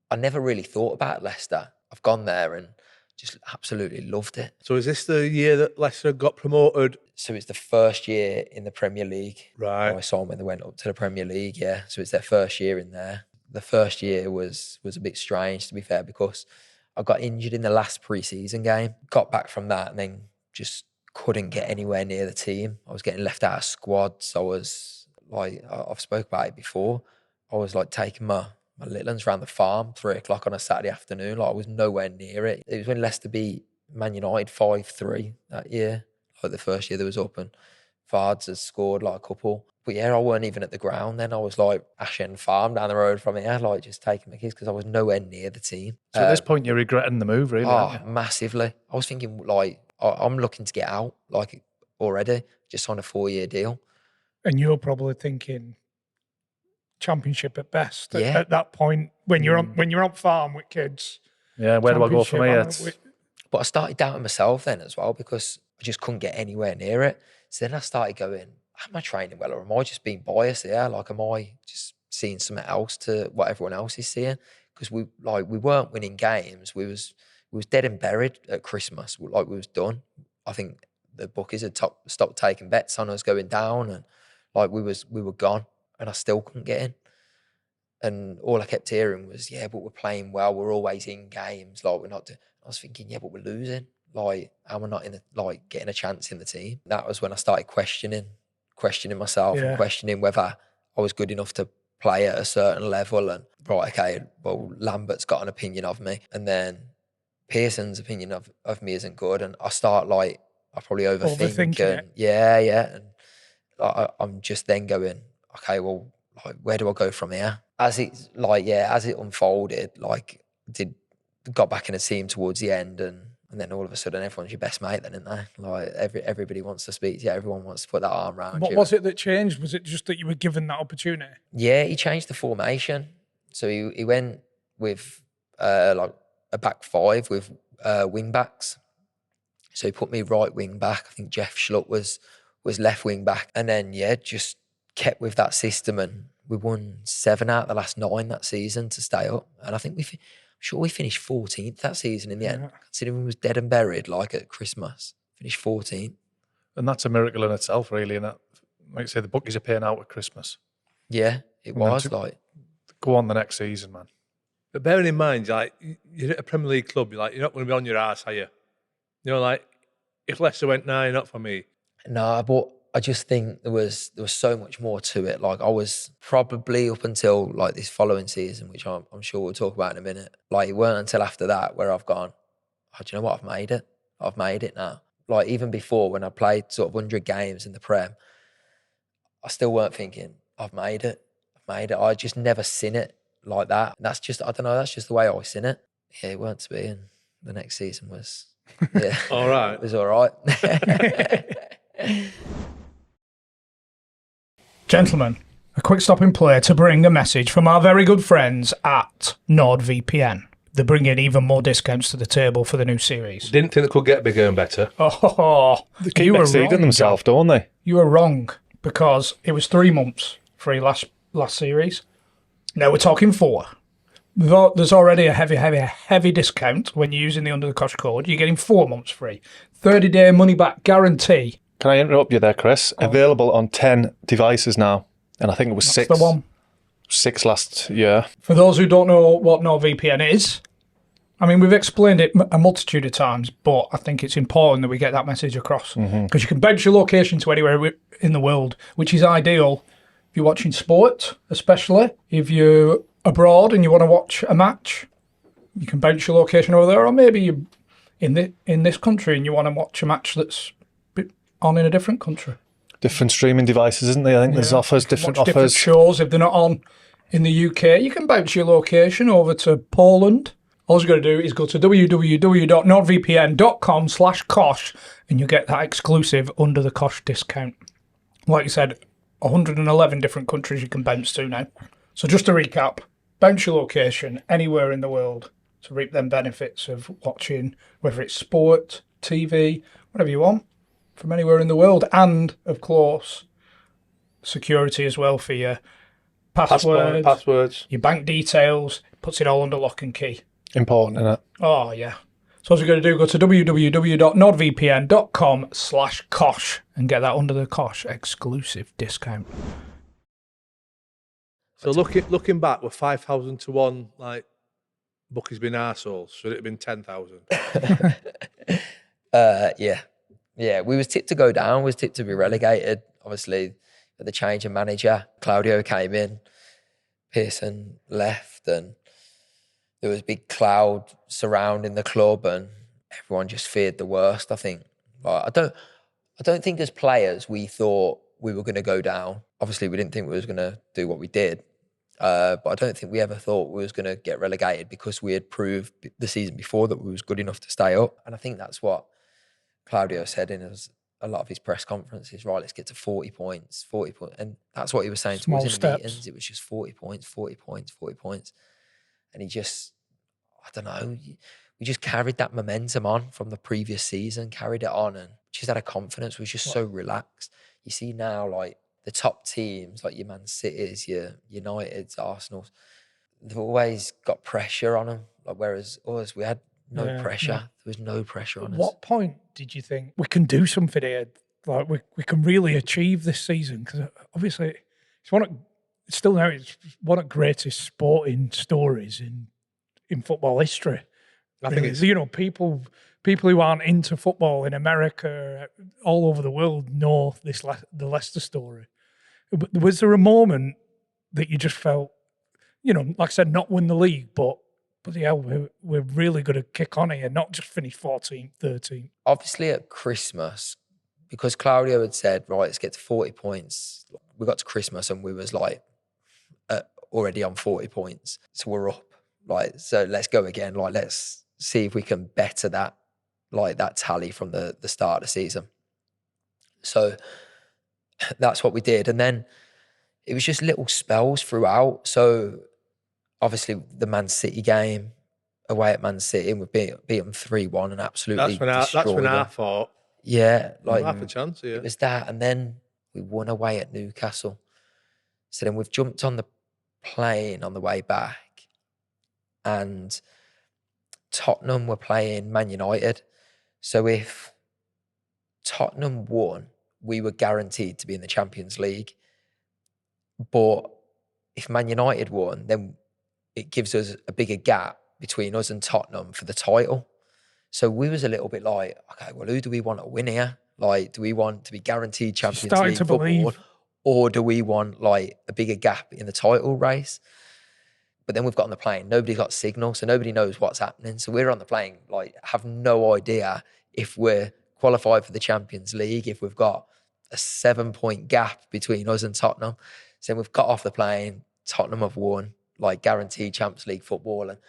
I never really thought about Leicester. I've gone there and just absolutely loved it. So is this the year that Leicester got promoted? So it's the first year in the Premier League. Right. I saw them when they went up to the Premier League, yeah. So it's their first year in there. The first year was a bit strange, to be fair, because I got injured in the last pre-season game. Got back from that and then just couldn't get anywhere near the team. I was getting left out of squads. I was like, I've spoke about it before. I was like taking my little ones around the farm, 3:00 on a Saturday afternoon. Like I was nowhere near it. It was when Leicester beat Man United 5-3 that year, like the first year they was up, and Vards has scored like a couple. But yeah, I weren't even at the ground then. I was like Ash End Farm down the road from here, like just taking my kids because I was nowhere near the team. So at this point, you're regretting the move, really, aren't you? Massively. I was thinking like, I'm looking to get out like already, just on a 4-year deal. And you're probably thinking championship at best Yeah. at that point when you're on farm with kids. Yeah, where do I go from here? But I started doubting myself then as well because I just couldn't get anywhere near it. So then I started going, am I training well or am I just being biased here? Like, am I just seeing something else to what everyone else is seeing? Because we weren't winning games. We was dead and buried at Christmas. Like, we was done. I think the bookies had stopped taking bets on us going down, and like we were gone, and I still couldn't get in. And all I kept hearing was, yeah, but we're playing well. We're always in games. Like, we're not. I was thinking, yeah, but we're losing. Like, am I not getting a chance in the team? That was when I started questioning myself and questioning whether I was good enough to play at a certain level. And right, okay, well, Lambert's got an opinion of me, and then Pearson's opinion of me isn't good, and I probably overthink and yeah, and I'm just then going, okay, well, like, where do I go from here? As it unfolded, got back in a team towards the end, and then all of a sudden everyone's your best mate then, isn't they? Like, everybody wants to speak to you, everyone wants to put that arm around you. What was it that changed? Was it just that you were given that opportunity? Yeah, he changed the formation. So he went with like a back five with wing backs. So he put me right wing back. I think Jeff Schlutt was left wing back. And then, just kept with that system, and we won 7 out of the last 9 that season to stay up. And I think I'm sure we finished 14th that season in the end, considering we was dead and buried like at Christmas. Finished 14th. And that's a miracle in itself, really. And that, like you say, the bookies are paying out at Christmas. Yeah, it was go on the next season, man. But bearing in mind, like, you're at a Premier League club, you're not going to be on your arse, are you? You know, like, if Leicester went, nah, not for me. No, but I just think there was so much more to it. Like, I was probably up until like this following season, which I'm sure we'll talk about in a minute. Like, it weren't until after that where I've gone, oh, do you know what? I've made it. I've made it now. Like, even before, when I played sort of 100 games in the Prem, I still weren't thinking, I've made it. I just never seen it like that. And that's just, I don't know, that's just the way I seen it. Yeah, it weren't to be. And the next season was, yeah. All right. It was all right. Gentlemen, a quick stop in play to bring a message from our very good friends at NordVPN. They're bringing even more discounts to the table for the new series. Didn't think it could get bigger and better. Oh, They keep exceeding themselves, don't they? You were wrong, because it was 3 months free last series. Now we're talking 4. There's already a heavy discount when you're using the Undr The Cosh code. You're getting 4 months free. 30-day money-back guarantee. Can I interrupt you there, Chris? Available on 10 devices now. And I think it was 6. That's the one. 6 last year. For those who don't know what NordVPN is, I mean, we've explained it a multitude of times, but I think it's important that we get that message across. Because you can bounce your location to anywhere in the world, which is ideal if you're watching sport, especially. If you're abroad and you want to watch a match, you can bounce your location over there. Or maybe you're in this country and you want to watch a match that's on in a different country. Different streaming devices, isn't there? I think there's different offers. Different shows. If they're not on in the UK, you can bounce your location over to Poland. All you've got to do is go to www.nordvpn.com/Cosh and you'll get that exclusive Undr The Cosh discount. Like you said, 111 different countries you can bounce to now. So just to recap, bounce your location anywhere in the world to reap them benefits of watching, whether it's sport, TV, whatever you want, from anywhere in the world. And, of course, security as well for your passwords, your bank details, puts it all under lock and key. Important, isn't it? Oh, yeah. So what you're going to do, go to www.nordvpn.com/Cosh and get that Undr The Cosh exclusive discount. So looking back, we're 5,000 to 1, like, bookies been arseholes. Should it have been 10,000? Yeah, we was tipped to go down, was tipped to be relegated. Obviously, at the change of manager, Claudio came in, Pearson left, and there was a big cloud surrounding the club, and everyone just feared the worst. I think. Like, I don't think as players we thought we were going to go down. Obviously, we didn't think we was going to do what we did. But I don't think we ever thought we was going to get relegated because we had proved the season before that we was good enough to stay up. And I think that's what Claudio said in a lot of his press conferences, right, let's get to 40 points, 40 points. And that's what he was saying Small to us in steps. the meetings. It was just 40 points, 40 points, 40 points. And he just, I don't know, we just carried that momentum on from the previous season, carried it on, and just had a confidence. We was just so relaxed. You see now, like, the top teams, like your Man Cities, your Uniteds, Arsenals, they've always got pressure on them. Like, whereas us, we had no pressure. Yeah. There was no pressure on At us. what point did you think we can do something here? Like we can really achieve this season? Because obviously it's one of the greatest sporting stories in football history. I think it's, you know, people who aren't into football in America, all over the world, know the Leicester story. But was there a moment that you just felt, you know, like I said, not win the league, but yeah, we're really going to kick on here, not just finish 14th, 13th? Obviously at Christmas, because Claudio had said, right, let's get to 40 points. We got to Christmas and we was like already on 40 points. So we're up. Like, so let's go again. Like, let's see if we can better that, like that tally from the start of the season. So that's what we did. And then it was just little spells throughout. So obviously the Man City game, away at Man City, and we beat them 3-1 and absolutely that's when I thought, yeah, like half a chance here. it was that. And then we won away at Newcastle. So then we've jumped on the plane on the way back, and Tottenham were playing Man United. So if Tottenham won, we were guaranteed to be in the Champions League. But if Man United won, then it gives us a bigger gap between us and Tottenham for the title. So we was a little bit like, okay, well, who do we want to win here? Like, do we want to be guaranteed Champions League football? Believe. Or do we want like a bigger gap in the title race? But then we've got on the plane, nobody's got signal, so nobody knows what's happening. So we're on the plane, like, have no idea if we're qualified for the Champions League, if we've got a 7-point gap between us and Tottenham. So we've got off the plane, Tottenham have won, like, guaranteed Champions League football. And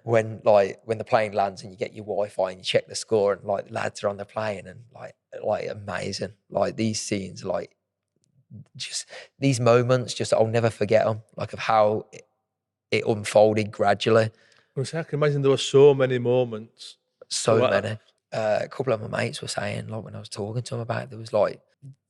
when the plane lands and you get your Wi-Fi and you check the score and like lads are on the plane and like amazing. Like these scenes, like just these moments, just I'll never forget them, like of how it unfolded gradually. I can imagine there were so many moments. So many. A couple of my mates were saying, like when I was talking to them about it, there was like,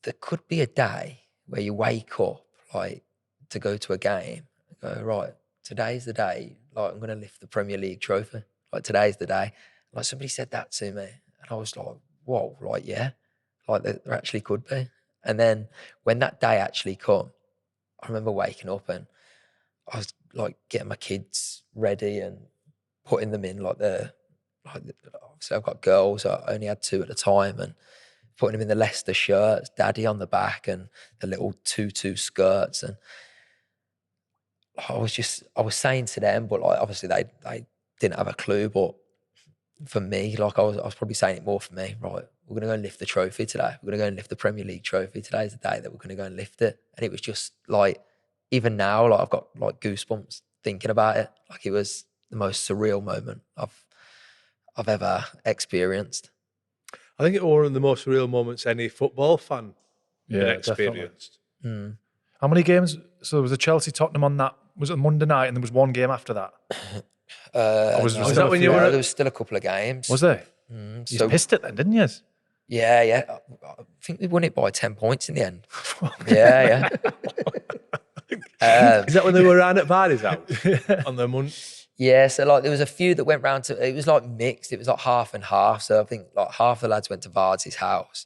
there could be a day where you wake up like to go to a game and go, right, today's the day, like I'm going to lift the Premier League trophy. Like today's the day. Like somebody said that to me and I was like, whoa, like yeah, like there actually could be. And then when that day actually come, I remember waking up and I was like getting my kids ready and putting them in obviously I've got girls, I only had 2 at the time, and putting them in the Leicester shirts, daddy on the back and the little tutu skirts. And I was saying to them, but like obviously they didn't have a clue, but for me, like I was probably saying it more for me, right? We're gonna go and lift the trophy today. We're gonna go and lift the Premier League trophy. Today's the day that we're gonna go and lift it. And it was just like, even now, like I've got like goosebumps thinking about it. Like it was the most surreal moment I've ever experienced. I think it was one of the most surreal moments any football fan had experienced. Mm. How many games? So there was a Chelsea-Tottenham on that, was it Monday night, and there was one game after that? Was that when you were? There was still a couple of games. Was there? You pissed it then, didn't you? Yeah. I think we won it by 10 points in the end. Yeah. Is that when they were around at Vardy's house on the month? Yeah, so like there was a few that went round to, it was like mixed, it was like half and half. So I think like half the lads went to Vardy's house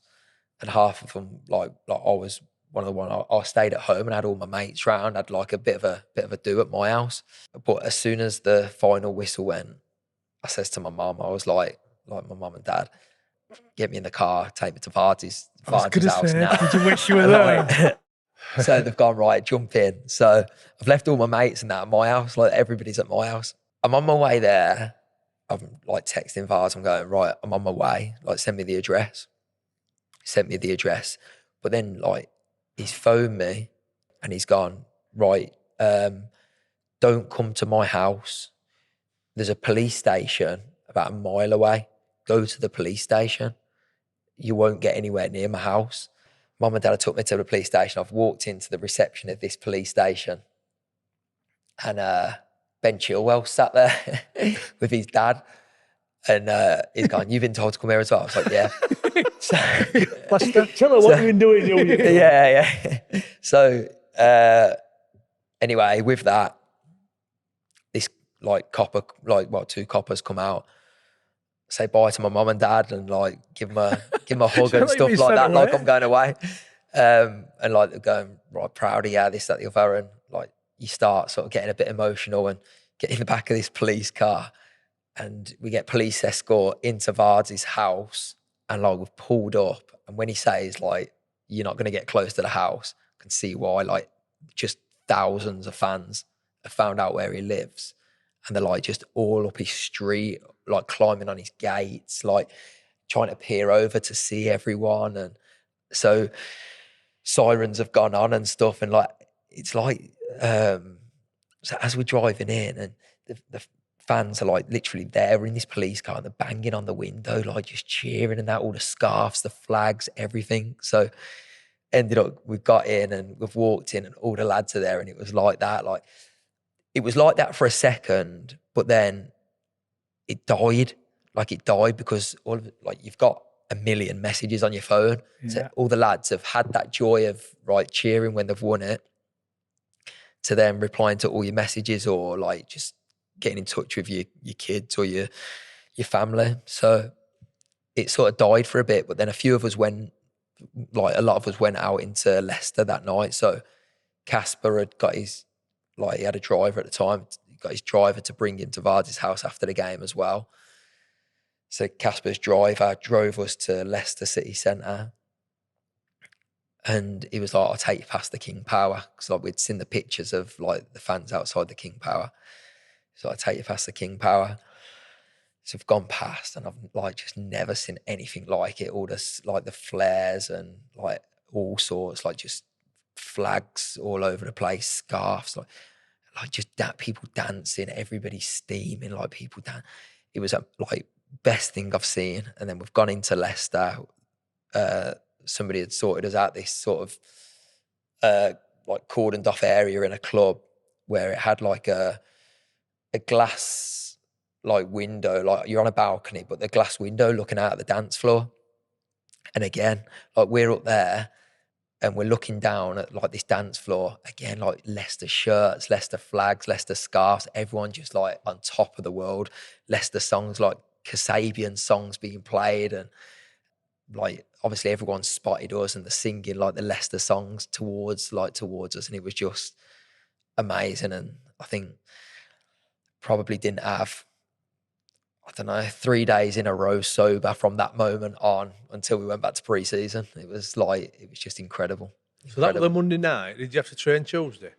and half of them, like I was one of the one, I stayed at home and had all my mates round, had like a bit of a do at my house. But as soon as the final whistle went, I says to my mum, I was like my mum and dad, get me in the car, take me to Vardy's house now. Did you wish you were there? So they've gone, right, jump in. So I've left all my mates and that at my house, like everybody's at my house. I'm on my way there. I'm like texting Vars, I'm going, right, I'm on my way. Like send me the address. sent me the address. But then like he's phoned me and he's gone, right, don't come to my house. There's a police station about a mile away. Go to the police station. You won't get anywhere near my house. Mum and Dad took me to the police station. I've walked into the reception of this police station and Ben Chilwell sat there with his dad. And he's gone, you've been told to come here as well? I was like, yeah. So, Leicester, tell her what you've been doing. Yeah. So anyway, with that, this like copper, like what, 2 coppers come out, say bye to my mum and dad and like give them a hug and stuff like that, like I'm going away. And like they're going, right, proud of you, this, that, the other. And like you start sort of getting a bit emotional and get in the back of this police car. And we get police escort into Vardy's house and like we've pulled up. And when he says like, you're not going to get close to the house, I can see why. Like just thousands of fans have found out where he lives. And they're like just all up his street, like climbing on his gates, like trying to peer over to see everyone. And so sirens have gone on and stuff. And like, it's like, so as we're driving in and the fans are like literally there in this police car and they're banging on the window, like just cheering and that, all the scarves, the flags, everything. So ended up, we got in and we've walked in and all the lads are there and it was like that. Like, it was like that for a second, but then it died. Like it died because all of it, like you've got a million messages on your phone. Yeah. So all the lads have had that joy of right cheering when they've won it to then replying to all your messages or like just getting in touch with your kids or your family. So it sort of died for a bit, but then a few of us went, like a lot of us went out into Leicester that night. So Casper had got his, like he had a driver at the time, he got his driver to bring him to Vardy's house after the game as well. So Casper's driver drove us to Leicester City Centre. And he was like, I'll take you past the King Power. Because like we'd seen the pictures of like the fans outside the King Power. So I'll take you past the King Power. So we've gone past and I've like just never seen anything like it. All this, like the flares and like all sorts, like just flags all over the place, scarves, like just people dancing, everybody steaming, like people dance. It was like best thing I've seen. And then we've gone into Leicester. Somebody had sorted us out this sort of like cordoned off area in a club where it had like a glass like window, like you're on a balcony, but the glass window looking out at the dance floor. And again, like we're up there and we're looking down at like this dance floor, again, like Leicester shirts, Leicester flags, Leicester scarves, everyone just like on top of the world. Leicester songs, like Kasabian songs being played, and like obviously everyone spotted us and they're singing like the Leicester songs towards us, and it was just amazing. And I think probably didn't have, I don't know, 3 days in a row sober from that moment on until we went back to pre-season. It was just incredible. So that was a Monday night. Did you have to train Tuesday?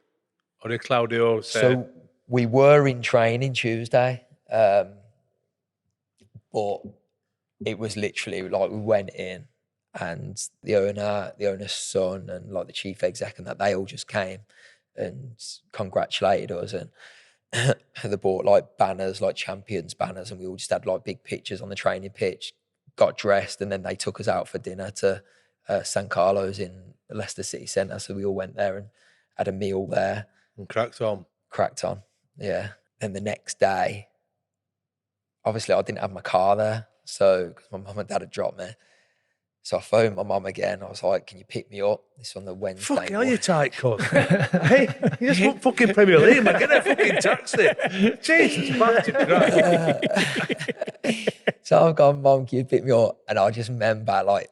Or did Claudio say? So we were in training Tuesday, but it was literally like we went in and the owner's son and like the chief exec and that, they all just came and congratulated us, and they bought like banners, like champions banners, and we all just had like big pictures on the training pitch, got dressed, and then they took us out for dinner to San Carlos in the Leicester City Centre. So we all went there and had a meal there. And cracked on, yeah. Then the next day, obviously I didn't have my car there, so because my mum and dad had dropped me. So I phoned my mum again. I was like, can you pick me up? This on the Wednesday. Fucking hell, you tight cunt. Hey, you just want fucking Premier League, man. Get a fucking taxi. Jesus, bastard. So I've gone, Mum, can you pick me up? And I just remember, like,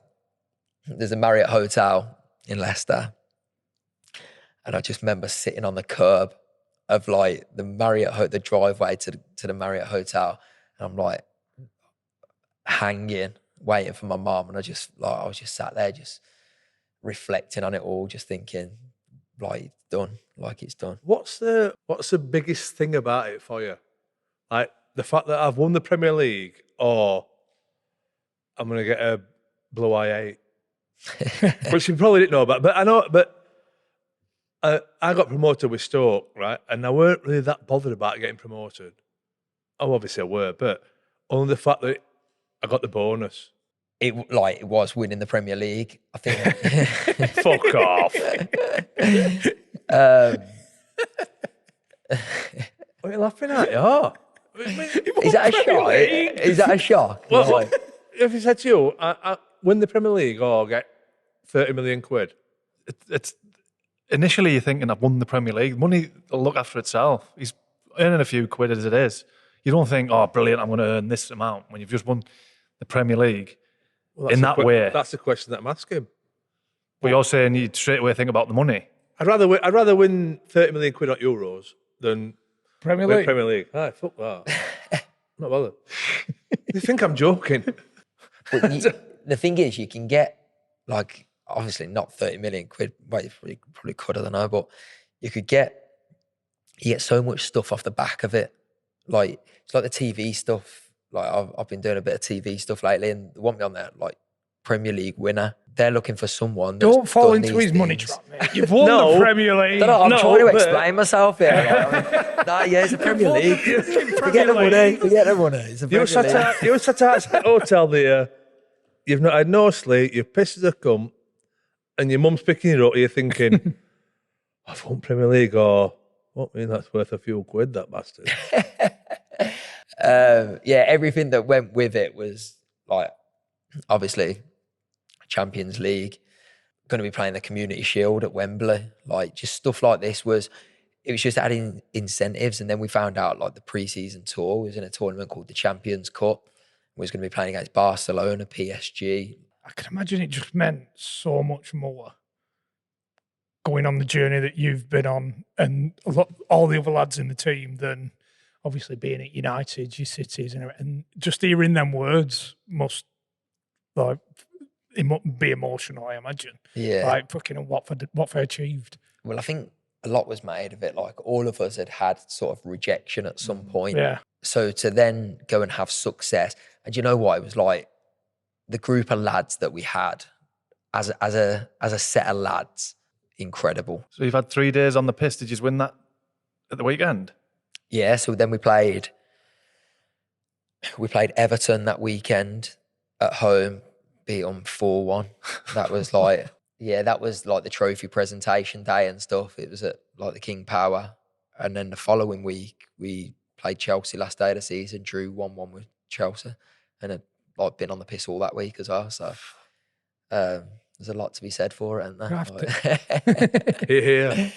there's a Marriott Hotel in Leicester. And I just remember sitting on the curb of, like, the Marriott, the driveway to the Marriott Hotel. And I'm, like, hanging, waiting for my mum, and I was just sat there just reflecting on it all, just thinking like it's done. What's the biggest thing about it for you? Like the fact that I've won the Premier League, or I'm gonna get a blue eye 8 which you probably didn't know about. But I know, I got promoted with Stoke, right? And I weren't really that bothered about getting promoted. Oh, obviously I were, but only the fact that I got the bonus. It was winning the Premier League, I think. Fuck off. What are you laughing at? Oh. Is that a shock? Is that a shock? Well, if he said to you, I win the Premier League or get 30 million quid? It's initially you're thinking, I've won the Premier League. Money will look after itself. He's earning a few quid as it is. You don't think, oh, brilliant, I'm going to earn this amount when you've just won the Premier League in that way. That's the question that I'm asking. But you're saying you'd straight away think about the money. I'd rather win 30 million quid on Euros than Premier win League. Premier League. Aye, fuck that. Not bothered. You think I'm joking? But the thing is, you can get, like, obviously not 30 million quid. Well, you probably could, I don't know, but you get so much stuff off the back of it. Like, it's like the TV stuff. Like, I've been doing a bit of TV stuff lately, and they want me on there, like, Premier League winner. They're looking for someone. Don't fall into his money trap, mate. You've won the Premier League. I'm trying to explain myself here. It's a Premier League. Forget the money. It's a Premier League. You were sat at a hotel there. You've not had no sleep. You're pissed as a cunt, and your mum's picking you up. You're thinking, I've won Premier League, or what? I mean, that's worth a few quid, that bastard. Everything that went with it was, like, obviously Champions League, going to be playing the Community Shield at Wembley, like, just stuff like this was just adding incentives. And then we found out, like, the pre-season tour was in a tournament called the Champions Cup. We was going to be playing against Barcelona, PSG. I can imagine it just meant so much more going on the journey that you've been on, and all the other lads in the team, than obviously being at United, your cities, and just hearing them words must, like, be emotional, I imagine. Yeah. Like, fucking what they achieved. Well, I think a lot was made of it. Like, all of us had sort of rejection at some point. Yeah. So to then go and have success, and you know what? It was like the group of lads that we had as a set of lads, incredible. So you've had 3 days on the piss. Did you win that at the weekend? Yeah. So then we played Everton that weekend at home, beat them 4-1. That was like, that was like the trophy presentation day and stuff. It was at, like, the King Power. And then the following week, we played Chelsea last day of the season, drew 1-1 with Chelsea, and had, like, been on the piss all that week as well. So there's a lot to be said for it, isn't there? Yeah.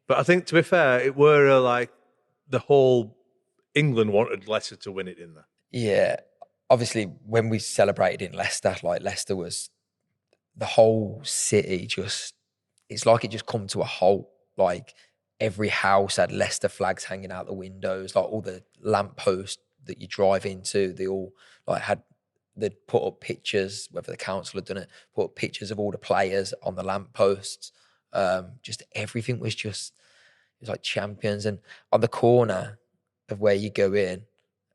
But I think, to be fair, it were like the whole England wanted Leicester to win it, didn't they? Yeah. Obviously, when we celebrated in Leicester, like, Leicester was, the whole city it's like it just come to a halt. Like, every house had Leicester flags hanging out the windows, like, all the lampposts that you drive into, they all, like, they'd put up pictures, whether the council had done it, put up pictures of all the players on the lampposts. Just everything was it was like champions. And on the corner of where you go in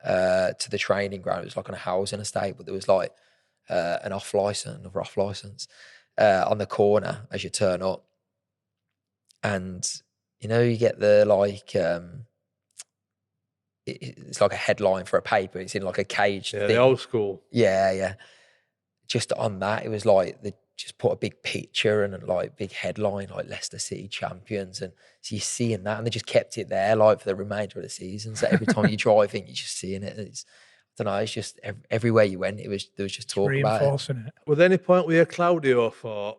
to the training ground, it was like on a housing estate, but there was, like, another off license on the corner as you turn up. And, you know, you get the, like, it's like a headline for a paper. It's in, like, a cage thing. The old school. Yeah. Just on that, it was like they just put a big picture and a, like, big headline, like, Leicester City champions. And so you're seeing that, and they just kept it there, like, for the remainder of the season. So every time you drive in, you're just seeing it. It's, I don't know, it's just everywhere you went, there was just talk about it. Was there any point where Claudio thought,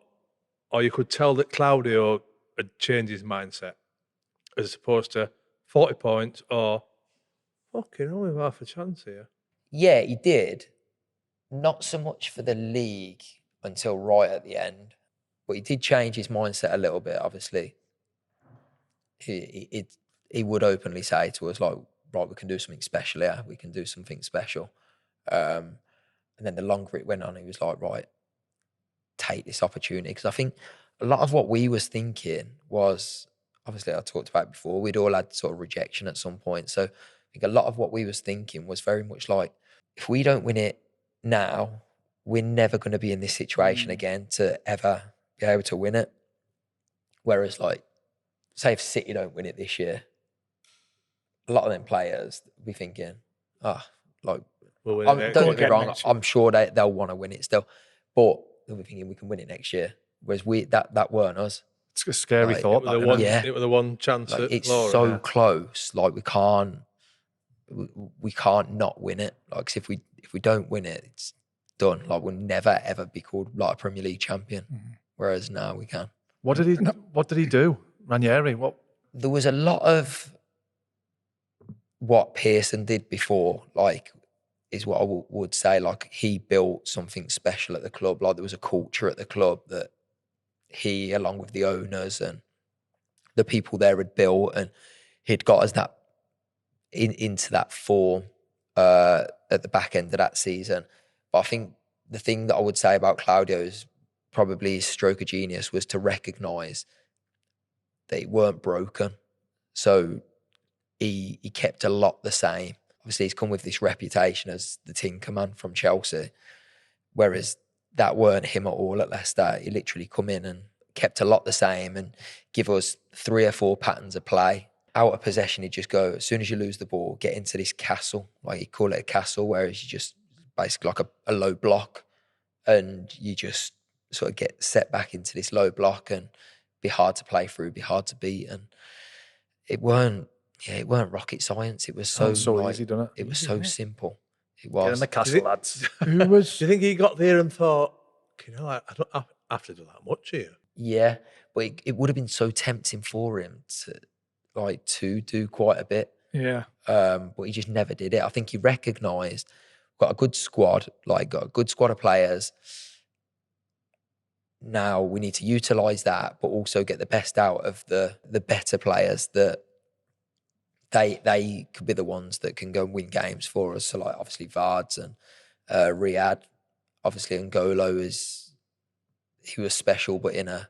or you could tell that Claudio had changed his mindset, as opposed to 40 points or, fucking hell, we've half a chance here? Yeah, he did. Not so much for the league until right at the end, but he did change his mindset a little bit, obviously. He would openly say to us, like, right, we can do something special here. We can do something special. And then the longer it went on, he was like, right, take this opportunity. Because I think a lot of what we was thinking was, obviously I talked about it before, we'd all had sort of rejection at some point. So I think a lot of what we was thinking was very much like, if we don't win it now, we're never going to be in this situation again to ever be able to win it. Whereas, like, say if City don't win it this year, a lot of them players will be thinking, don't get me wrong, I'm sure they'll want to win it still, but they'll be thinking we can win it next year. Whereas that weren't us. It's a scary thought. It was the one chance. Like, it's so close. Like we can't not win it. Like 'cause if we don't win it, it's done. Like we'll never ever be called like a Premier League champion. Whereas now we can. What did he do, Ranieri? There was a lot of what Pearson did before, like, is what I would say. Like he built something special at the club. Like there was a culture at the club that he, along with the owners and the people there, had built, and he'd got us that into that form at the back end of that season. But I think the thing that I would say about Claudio is probably his stroke of genius was to recognise that it weren't broken. So he kept a lot the same. Obviously, he's come with this reputation as the Tinker Man from Chelsea, whereas that weren't him at all at Leicester. He literally come in and kept a lot the same and give us 3 or 4 patterns of play. Out of possession, he'd just go, as soon as you lose the ball, get into this castle. Like he'd call it a castle, whereas you just basically like a low block, and you just sort of get set back into this low block and be hard to play through, be hard to beat. And it weren't rocket science. It was so easy, didn't it? It was so simple. It was. Get in the castle, lads. Who was? Do you think he got there and thought, I don't have to do that much here? Yeah, but it would have been so tempting for him to do quite a bit. Yeah. But he just never did it. I think he recognised got a good squad of players. Now we need to utilise that, but also get the best out of the better players that they could be the ones that can go and win games for us. So like obviously Vards and Riyadh, obviously N'Golo he was special, but in a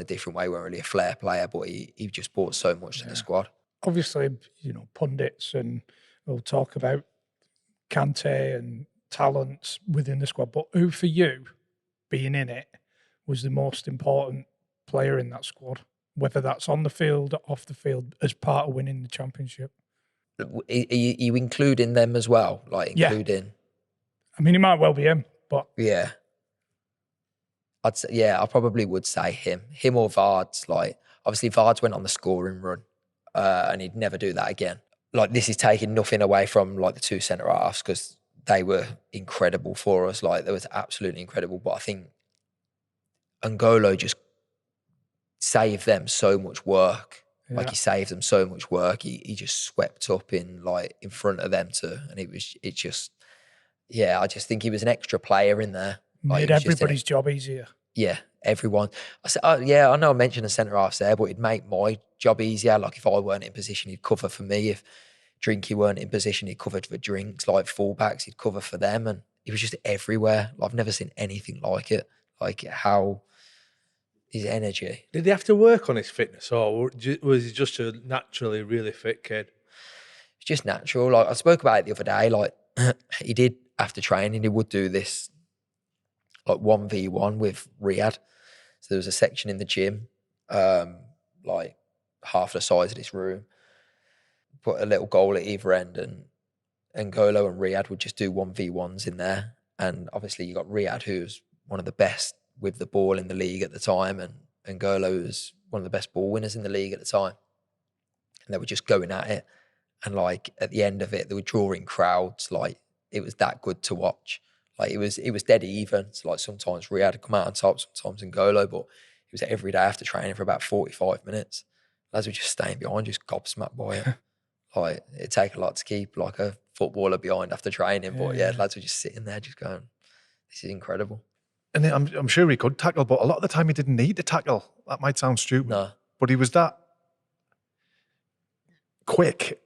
different way. Weren't really a flair player, but he just brought so much to the squad. Obviously, pundits and we'll talk about Kante and talents within the squad, but who for you, being in it, was the most important player in that squad? Whether that's on the field or off the field, as part of winning the championship. Are you including them as well? Like including? I mean, it might well be him, but yeah, I'd say, I probably would say him or Vards. Like obviously Vards went on the scoring run, and he'd never do that again. Like this is taking nothing away from like the 2 centre halves because they were incredible for us. Like they was absolutely incredible. But I think N'Golo just saved them so much work. Yeah. Like he saved them so much work. He just swept up in front of them too. And I just think he was an extra player in there. Like, made everybody's job easier. Yeah, everyone. I said, I know I mentioned the centre halves there, but it'd make my job easier. Like if I weren't in position, he'd cover for me. If Drinky weren't in position, he covered for Drinks. Like fullbacks, he'd cover for them. And he was just everywhere. I've never seen anything like it. Like how his energy. Did he have to work on his fitness, or was he just a naturally really fit kid? It's just natural. Like I spoke about it the other day. Like he did after training, he would do this like 1v1 with Riyadh. So there was a section in the gym, like half the size of this room. Put a little goal at either end, and N'Golo and Riyadh would just do 1v1s in there. And obviously you got Riyadh, who's one of the best with the ball in the league at the time, and N'Golo was one of the best ball winners in the league at the time. And they were just going at it. And like at the end of it, they were drawing crowds. Like it was that good to watch. Like it was dead even. So like sometimes Riyadh would come out on top, sometimes N'Golo, but it was every day after training for about 45 minutes. Lads were just staying behind, just gobsmacked by it. Like it'd take a lot to keep like a footballer behind after training, but lads were just sitting there, just going, "This is incredible." And I'm sure he could tackle, but a lot of the time he didn't need to tackle. That might sound stupid, No. but he was that quick,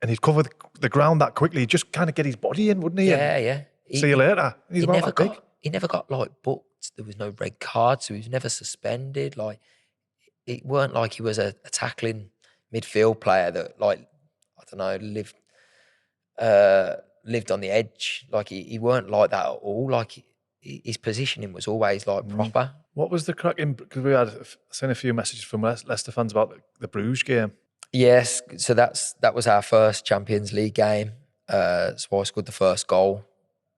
and he'd cover the ground that quickly. He'd just kind of get his body in, wouldn't he? Yeah. See you later. He's about that big. He never got like booked. There was no red card, so he was never suspended. Like it weren't like he was a tackling midfield player that like I don't know lived on the edge. Like he weren't like that at all. Like his positioning was always like proper. What was the crack in? Because we had seen a few messages from Leicester fans about the Bruges game. Yes, so that was our first Champions League game. So I scored the first goal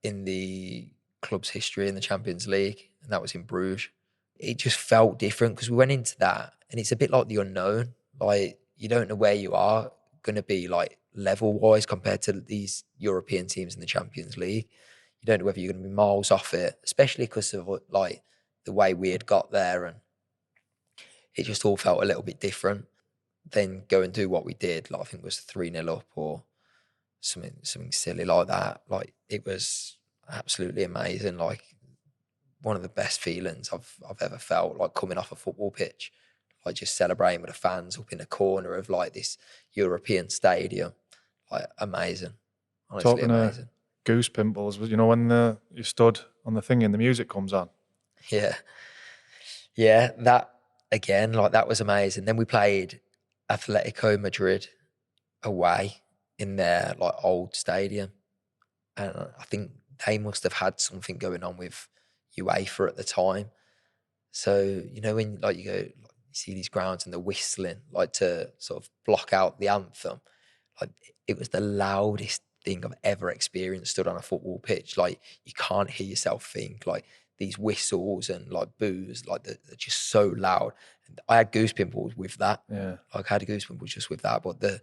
in the club's history in the Champions League, and that was in Bruges. It just felt different because we went into that, and it's a bit like the unknown. Like, you don't know where you are going to be, like, level-wise compared to these European teams in the Champions League. You don't know whether you're going to be miles off it, especially because of, like, the way we had got there, and it just all felt a little bit different. Then go and do what we did, like, I think it was 3-0 up or something silly like that. Like, it was absolutely amazing. Like, one of the best feelings I've ever felt, like, coming off a football pitch, like, just celebrating with the fans up in a corner of, like, this European stadium. Like, amazing. Honestly, Talking amazing. Goose pimples, you know, when you stood on the thing and the music comes on. Yeah, that again, like, that was amazing. Then we played Atletico Madrid away in their, like, old stadium, and I think they must have had something going on with UEFA at the time. So, you know, when, like, you see these grounds and they're whistling, like, to sort of block out the anthem, like, it was the loudest thing I've ever experienced stood on a football pitch. Like, you can't hear yourself think. Like, these whistles and, like, boos, like, they're just so loud. And I had goose pimples with that. Yeah. Like, I had goose pimples just with that. But the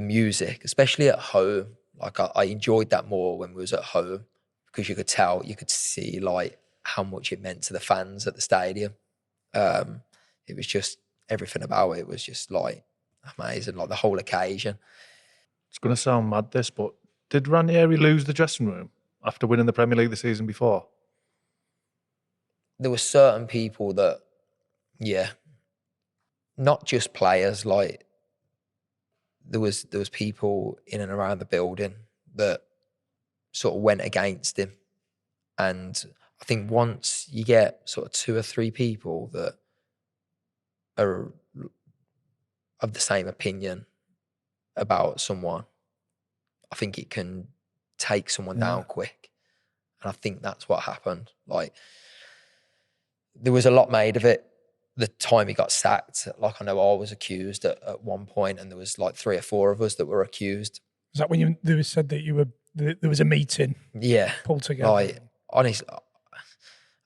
music, especially at home, like, I enjoyed that more when we was at home, because you could see, like, how much it meant to the fans at the stadium. It was just, everything about it was just, like, amazing, like, the whole occasion. It's going to sound mad, this, but did Ranieri lose the dressing room after winning the Premier League the season before? There were certain people that, yeah, not just players, like, there was people in and around the building that sort of went against him. And I think once you get sort of 2 or 3 people that are of the same opinion about someone, I think it can take someone down quick. And I think that's what happened. Like, there was a lot made of it the time he got sacked. Like, I know I was accused at one point, and there was like 3 or 4 of us that were accused. Is that when there was said that there was a meeting? Yeah. Pulled together. Like, honestly,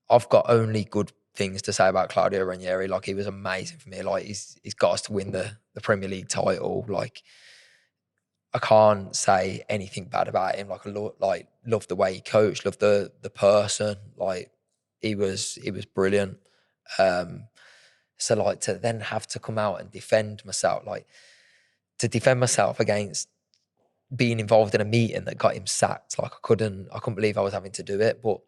I've got only good things to say about Claudio Ranieri. Like, he was amazing for me. Like, he's got us to win the Premier League title. Like, I can't say anything bad about him. Like, I love the way he coached, love the person. Like, he was brilliant. So, like, to then have to come out and defend myself, like, to defend myself against being involved in a meeting that got him sacked, like, I couldn't believe I was having to do it. But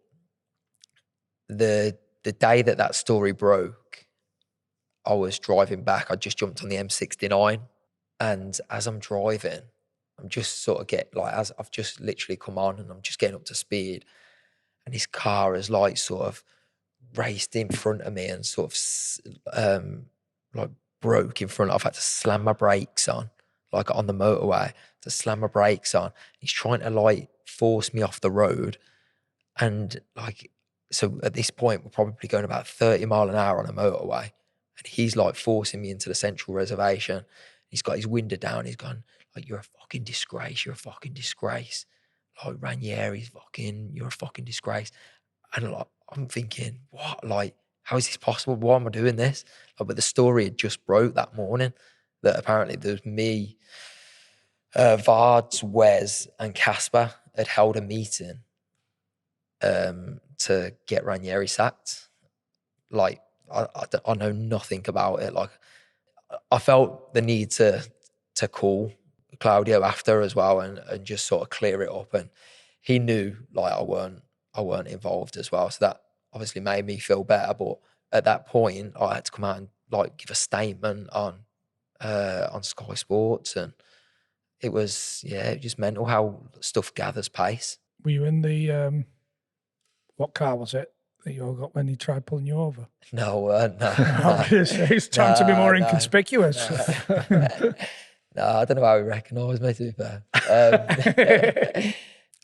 the day that story broke, I was driving back. I just jumped on the M69, and as I'm driving, I'm just sort of as I've just literally come on, and I'm just getting up to speed, and this car has, like, sort of raced in front of me and sort of like broke in front. I've had to slam my brakes on, like, on the motorway, to slam my brakes on. He's trying to, like, force me off the road, and, like, so at this point we're probably going about 30 mile an hour on a motorway, and he's, like, forcing me into the central reservation. He's got his window down. He's gone, like, "You're a fucking disgrace. You're a fucking disgrace. Like, Ranieri's you're a fucking disgrace." And, like, I'm thinking, what? Like, how is this possible? Why am I doing this? Like, but the story had just broke that morning that apparently there was me, Vards, Wes, and Casper had held a meeting to get Ranieri sacked. Like, I know nothing about it. Like, I felt the need to call Claudio after as well and just sort of clear it up. And he knew, like, I weren't involved as well. So that obviously made me feel better. But at that point, I had to come out and, like, give a statement on Sky Sports, and it was just mental how stuff gathers pace. Were you in the what car was it that you all got when he tried pulling you over? No. It's time to be more inconspicuous. No, I don't know how he recognised me, to be fair.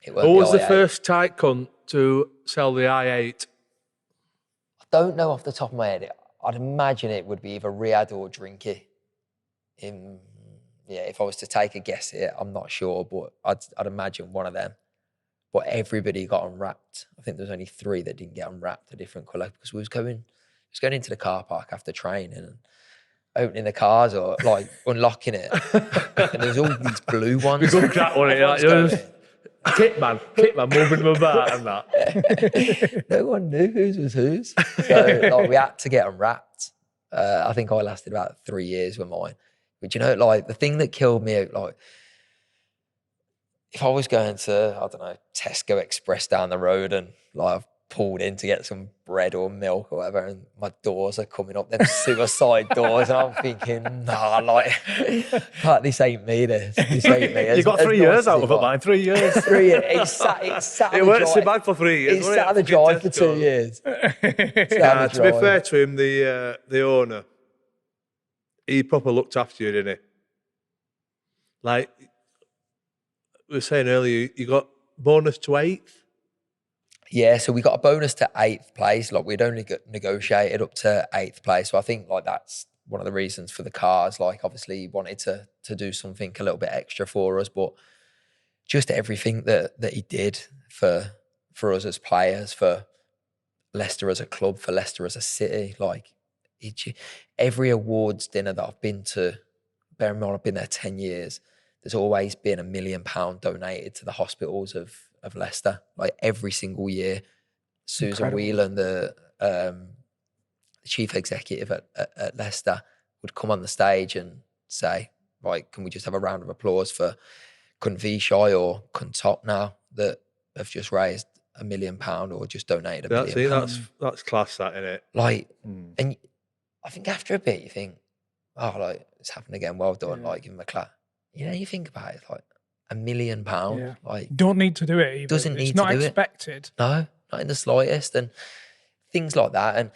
It weren't Who was the i8. first tight cunt to sell the i8? I don't know off the top of my head. I'd imagine it would be either Riyadh or Drinky. If I was to take a guess here, I'm not sure, but I'd imagine one of them. But everybody got unwrapped. I think there was only 3 that didn't get unwrapped, a different colour, because we was going into the car park after training and opening the cars or like unlocking it. And there's all these blue ones. We got that one. Kitman moving them about and that. No one knew whose was whose. So like, we had to get unwrapped. I think I lasted about 3 years with mine. But you know, like the thing that killed me, like if I was going to, I don't know, Tesco Express down the road and like I've pulled in to get some bread or milk or whatever, and my doors are coming up, them suicide doors, and I'm thinking, nah, like this ain't me. This ain't me. You got 3 years out of it, man. 3 years. 3 years. It sat It weren't so bad for 3 years. It sat on the drive for 2 years. To be fair to him, the owner, he proper looked after you, didn't he? Like we were saying earlier, you got bonus to 8th. Yeah, so we got a bonus to 8th place. Like we'd only got negotiated up to 8th place. So I think like that's one of the reasons for the cars. Like obviously he wanted to do something a little bit extra for us, but just everything that he did for us as players, for Leicester as a club, for Leicester as a city. Like every awards dinner that I've been to, bear in mind I've been there 10 years, there's always been £1 million donated to the hospitals of Leicester, like every single year. Susan Whelan, the chief executive at Leicester, would come on the stage and say, right, can we just have a round of applause for Cunvishy or Cuntop now that have just raised £1 million or just donated £1 million. That's class, that, isn't it? Like, and I think after a bit you think, oh, like it's happened again. Well done. Like give him a clap. You know, you think about it, like £1 million. Yeah. Like don't need to do it either. Doesn't need it's not to do expected. It. No, not in the slightest, and things like that. And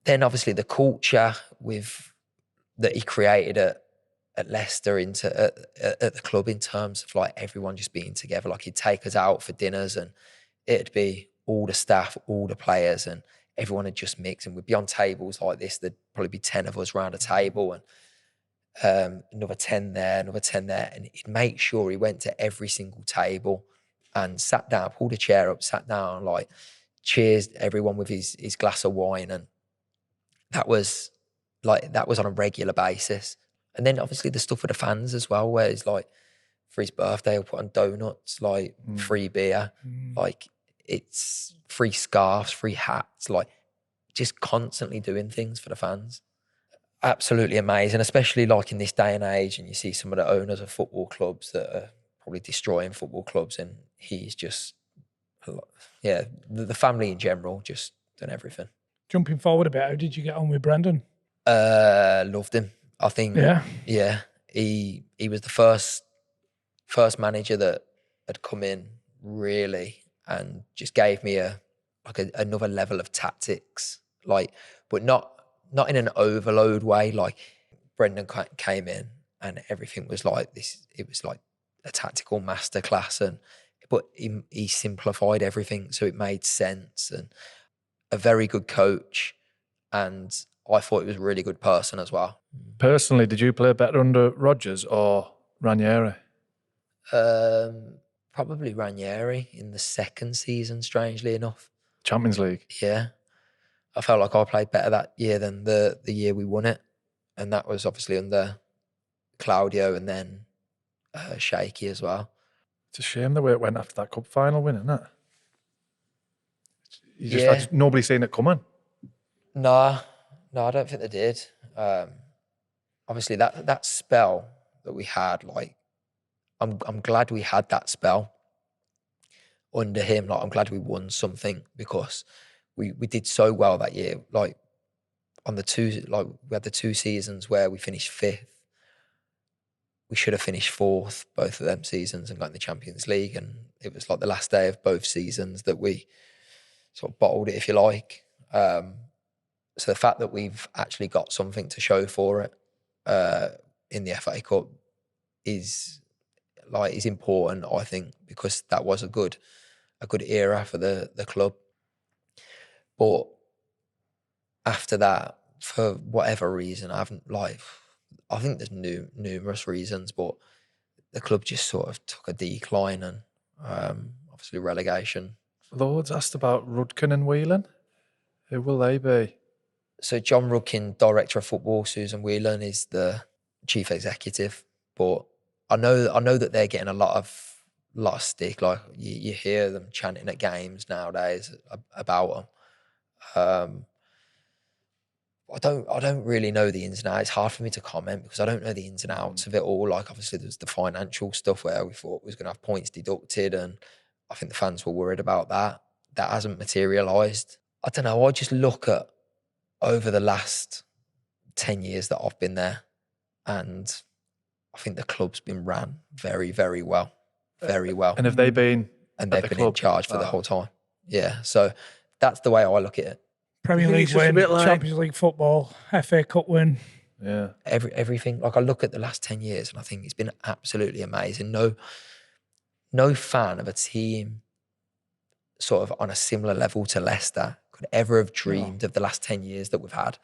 then obviously the culture that he created at Leicester at the club in terms of like everyone just being together. Like he'd take us out for dinners and it'd be all the staff, all the players, and everyone would just mix, and we'd be on tables like this. There'd probably be 10 of us around a table, and another 10 there, and he'd make sure he went to every single table and sat down, pulled a chair up, sat down, like cheers everyone with his glass of wine, and that was on a regular basis. And then obviously the stuff with the fans as well, where it's like for his birthday he'll put on donuts, like free beer, like it's free scarves, free hats, like just constantly doing things for the fans. Absolutely amazing, especially like in this day and age, and you see some of the owners of football clubs that are probably destroying football clubs, and he's just, the family in general, just done everything. Jumping forward a bit, how did you get on with Brendan? Loved him. I think, yeah, he was the first manager that had come in really and just gave me another level of tactics, like, but not in an overload way. Like Brendan came in and everything was like this. It was like a tactical masterclass, but he simplified everything so it made sense, and a very good coach. And I thought he was a really good person as well. Personally, did you play better under Rodgers or Ranieri? Probably Ranieri in the second season, strangely enough. Champions League? Yeah. I felt like I played better that year than the year we won it. And that was obviously under Claudio and then Shaky as well. It's a shame the way it went after that cup final win, isn't it? You just had nobody seen it coming. No, I don't think they did. Obviously that spell that we had, like, I'm glad we had that spell under him. Like, I'm glad we won something because we did so well that year. Like we had the 2 seasons where we finished 5th. We should have finished 4th both of them seasons and got in the Champions League. And it was like the last day of both seasons that we sort of bottled it, if you like. So the fact that we've actually got something to show for it in the FA Cup is like is important, I think, because that was a good era for the club. But after that, for whatever reason, I think there's numerous reasons, but the club just sort of took a decline, and obviously relegation. Lords asked about Rudkin and Whelan. Who will they be? So John Rudkin, director of football, Susan Whelan is the chief executive. But I know that they're getting a lot of stick. Like you hear them chanting at games nowadays about them. I don't really know the ins and outs. It's hard for me to comment because I don't know the ins and outs of it all. Like obviously there's the financial stuff where we thought we was going to have points deducted, and I think the fans were worried about that. That hasn't materialised. I don't know. I just look at over the last 10 years that I've been there, and I think the club's been ran very, very well. Very well. And have they been? And they've been in charge for the whole time. Yeah. So that's the way I look at it. Premier League win, Champions League football, FA Cup win. Yeah. Everything. Like I look at the last 10 years and I think it's been absolutely amazing. No fan of a team sort of on a similar level to Leicester could ever have dreamed of the last 10 years that we've had.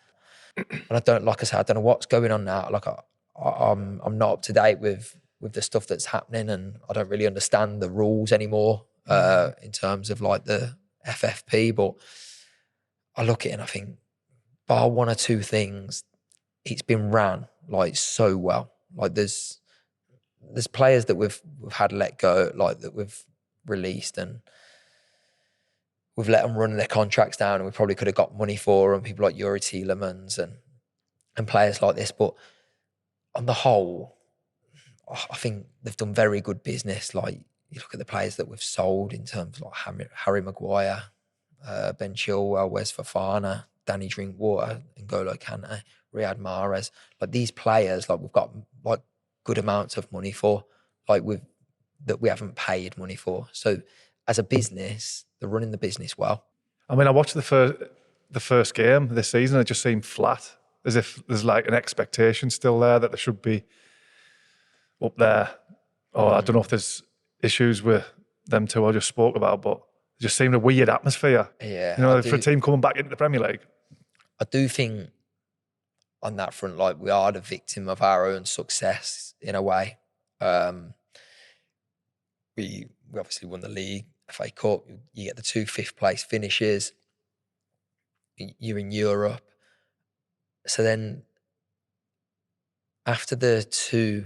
And I don't know what's going on now. Like I'm not up to date with the stuff that's happening, and I don't really understand the rules anymore in terms of like the FFP. But I look at it and I think, bar one or two things, it's been ran like so well. Like there's players that we've had let go, like that we've released, and we've let them run their contracts down, and we probably could have got money for them. People like Yuri Tielemans and players like this. But on the whole, I think they've done very good business. Like you look at the players that we've sold in terms of like Harry Maguire, Ben Chilwell, Wes Fofana, Danny Drinkwater, N'Golo Kante, Riyad Mahrez. Like these players, like we've got like good amounts of money for, like that we haven't paid money for. So as a business, they're running the business well. I mean, I watched the first game this season. It just seemed flat, as if there's like an expectation still there that they should be up there. Or I don't know if there's issues with them two I just spoke about, but it just seemed a weird atmosphere. Yeah, you know, for a team coming back into the Premier League. I do think on that front, like we are the victim of our own success in a way. We obviously won the league, FA Cup. You get the 2 5th place finishes. You're in Europe. So then after the 2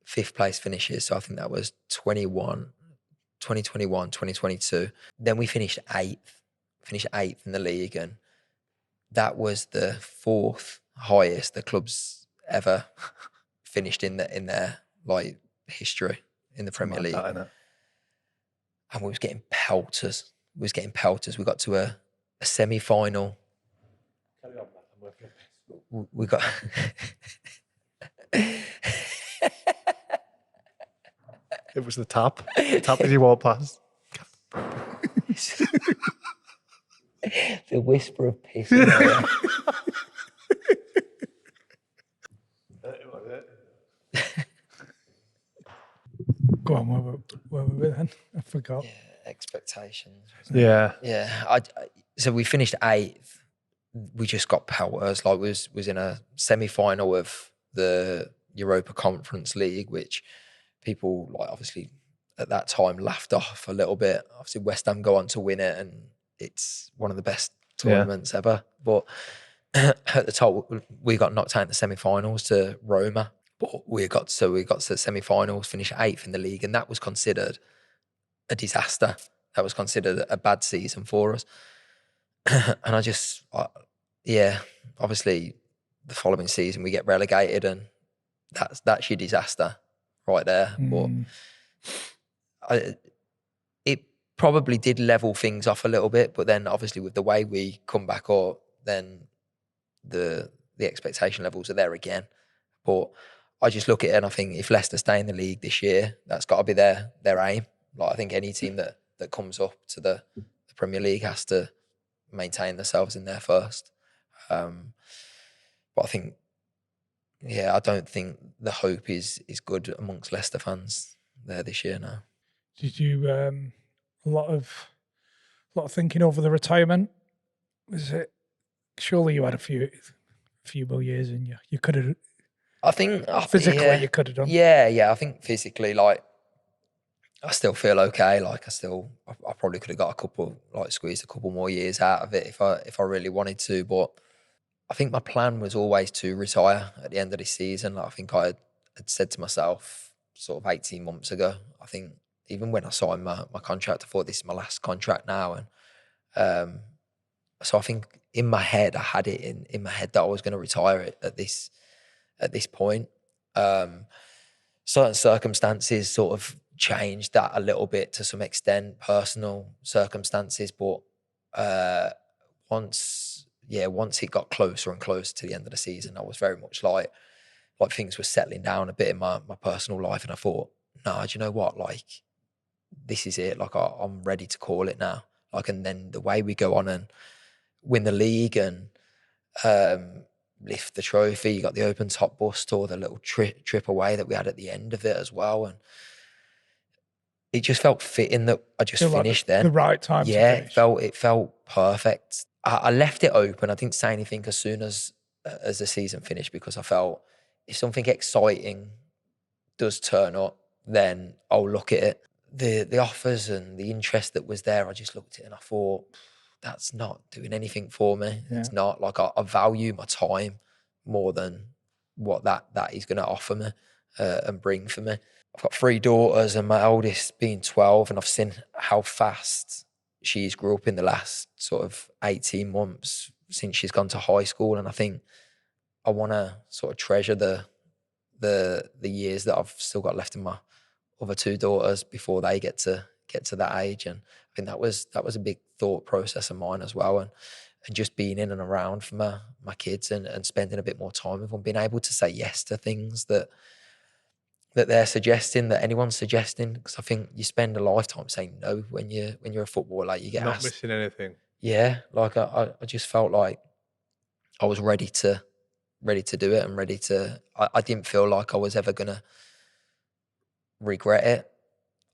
5th place finishes, so I think that was 2021, 2022. Then we finished 8th in the league, and that was the 4th highest the club's ever finished in their like history in the Premier League. And we was getting pelters. We got to a semi-final. We got It was the tap as you walked past. The whisper of piss in there. Go on, where were we then? I forgot. Yeah, expectations. Yeah. Yeah. So we finished 8th. We just got pelters. Like was in a semi-final of the Europa Conference League, which people like obviously at that time laughed off a little bit. Obviously West Ham go on to win it, and it's one of the best tournaments ever. But at the top, we got knocked out in the semi-finals to Roma. But we got to the semi-finals, finished 8th in the league, and that was considered a disaster. That was considered a bad season for us. And obviously the following season we get relegated, and that's your disaster right there. But it probably did level things off a little bit, but then obviously with the way we come back up, then the expectation levels are there again. But I just look at it and I think if Leicester stay in the league this year, that's got to be their aim. Like I think any team that comes up to the Premier League has to maintain themselves in there first. But I think, I don't think the hope is good amongst Leicester fans there this year now. Did you a lot of thinking over the retirement? Was it? Surely you had a few more years in you. You could have. I think Physically, you could have done. Yeah. I think physically, like, I still feel okay. Like, I probably could have got squeezed a couple more years out of it if I really wanted to. But I think my plan was always to retire at the end of this season. Like, I think I had said to myself sort of 18 months ago. I think even when I signed my contract, I thought this is my last contract now. And so I think in my head, I had it in my head that I was going to retire it at this point. Certain circumstances sort of changed that a little bit to some extent, personal circumstances. But once it got closer and closer to the end of the season, I was very much like things were settling down a bit in my personal life. And I thought, no, do you know what? Like, this is it. Like, I'm ready to call it now. Like, and then the way we go on and win the league and lift the trophy, you got the open top bus tour, the little trip away that we had at the end of it as well. And it just felt fitting that I just finished then. The right time to finish. It felt perfect. I left it open. I didn't say anything as soon as the season finished, because I felt if something exciting does turn up, then I'll look at it. The offers and the interest that was there, I just looked at it and I thought, that's not doing anything for me. Yeah. It's not. Like, I value my time more than what that is going to offer me and bring for me. I've got 3 daughters, and my eldest being 12, and I've seen how fast she's grew up in the last sort of 18 months since she's gone to high school. And I think I want to sort of treasure the years that I've still got left in my other 2 daughters before they get to that age. And I think that was a big thought process of mine as well. And just being in and around for my kids and spending a bit more time with them, being able to say yes to things that they're suggesting, that anyone's suggesting. Because I think you spend a lifetime saying no when you're a footballer. You get not asked, missing anything. Yeah, like I just felt like I was ready to do it and ready to. I didn't feel like I was ever gonna regret it.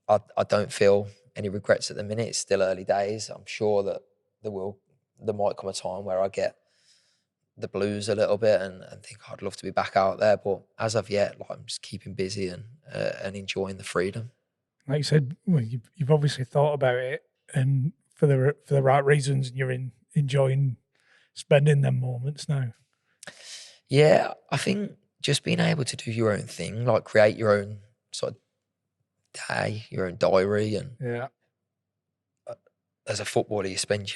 I don't feel any regrets at the minute. It's still early days. I'm sure that there might come a time where I get the blues a little bit and think I'd love to be back out there. But as of yet, like, I'm just keeping busy and enjoying the freedom. Like you said, well, you've obviously thought about it, and for the right reasons, and you're enjoying spending them moments now. Yeah, I think just being able to do your own thing, like create your own sort of day, your own diary, and yeah. As a footballer, you spend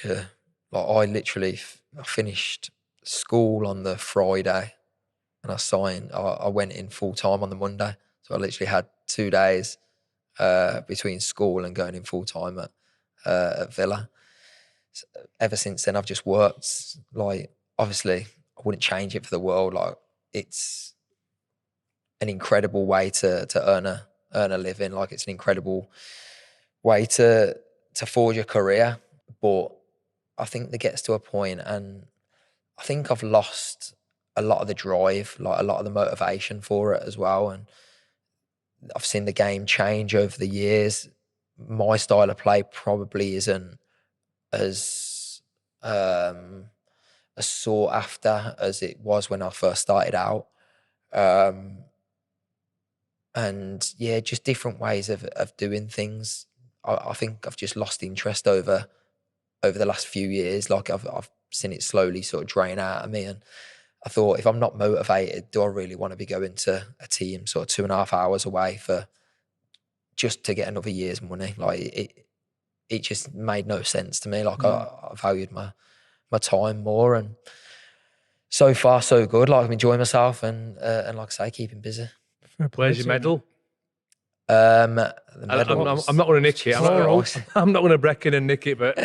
I finished school on the Friday, and I went in full time on the Monday. So I literally had 2 days between school and going in full time at Villa. So ever since then, I've just worked. Like, obviously, I wouldn't change it for the world. Like, it's an incredible way to earn a living. Like, it's an incredible way to forge a career. But I think that gets to a point, and I think I've lost a lot of the drive, like a lot of the motivation for it as well. And I've seen the game change over the years. My style of play probably isn't as sought after as it was when I first started out. And yeah, just different ways of doing things. I think I've just lost interest over the last few years. Like, I've seen it slowly sort of drain out of me. And I thought, if I'm not motivated, do I really want to be going to a team sort of 2.5 hours away just to get another year's money? Like, it just made no sense to me. Like, I valued my time more, and so far so good. Like, I'm enjoying myself and like I say, keeping busy. Where's your medal? The medal I'm not going to nick it. I'm not going to break in and nick it, but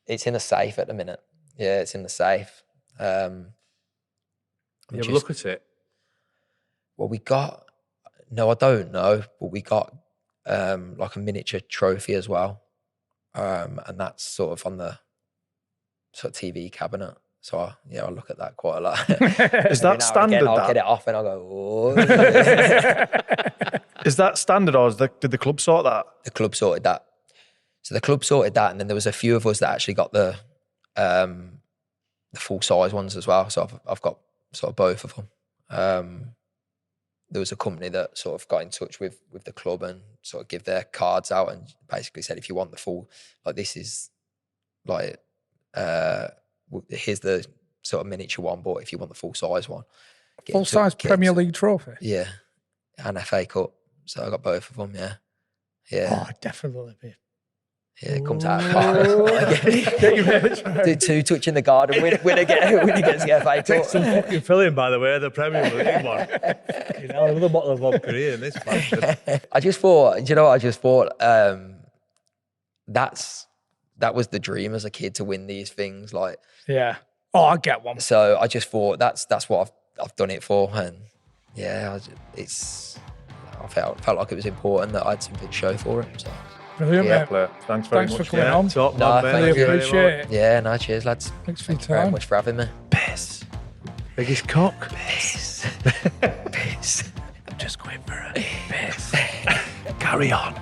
it's in the safe at the minute. Yeah, it's in the safe. Look at it. Well, we got. No, I don't know, but we got like a miniature trophy as well, and that's sort of on the sort of TV cabinet So I look at that quite a lot. Is that standard? Again, I'll that? get it off and I'll go, oh. Is that standard, or did the club sort that? The club sorted that. So the club sorted that, and then there was a few of us that actually got the full size ones as well. So I've got sort of both of them. There was a company that sort of got in touch with the club and sort of give their cards out and basically said, if you want the full, like this is like, here's the sort of miniature one, but if you want the full size one. Full size Premier League trophy? Yeah. And FA Cup. So I got both of them, yeah. Yeah. Oh, definitely be. Yeah, it comes out. Get your do 2 touching the garden. When he gets the FA Cup. Some fucking filling, by the way, the Premier League one. Another bottle of vodka here in this fashion. I just thought, that was the dream as a kid, to win these things. Like, yeah. Oh, I get one. So I just thought that's what I've done it for, and yeah, I felt like it was important that I had something to show for it. So. Brilliant, Yeah. mate. Player. Thanks very Thanks much. for coming on. Top No, man, thank Really you. appreciate it. Yeah, no, cheers, lads. Thanks for your Thank you very time. much for having me. Piss. Biggest cock. Peace. I'm just going for a piss. Carry on.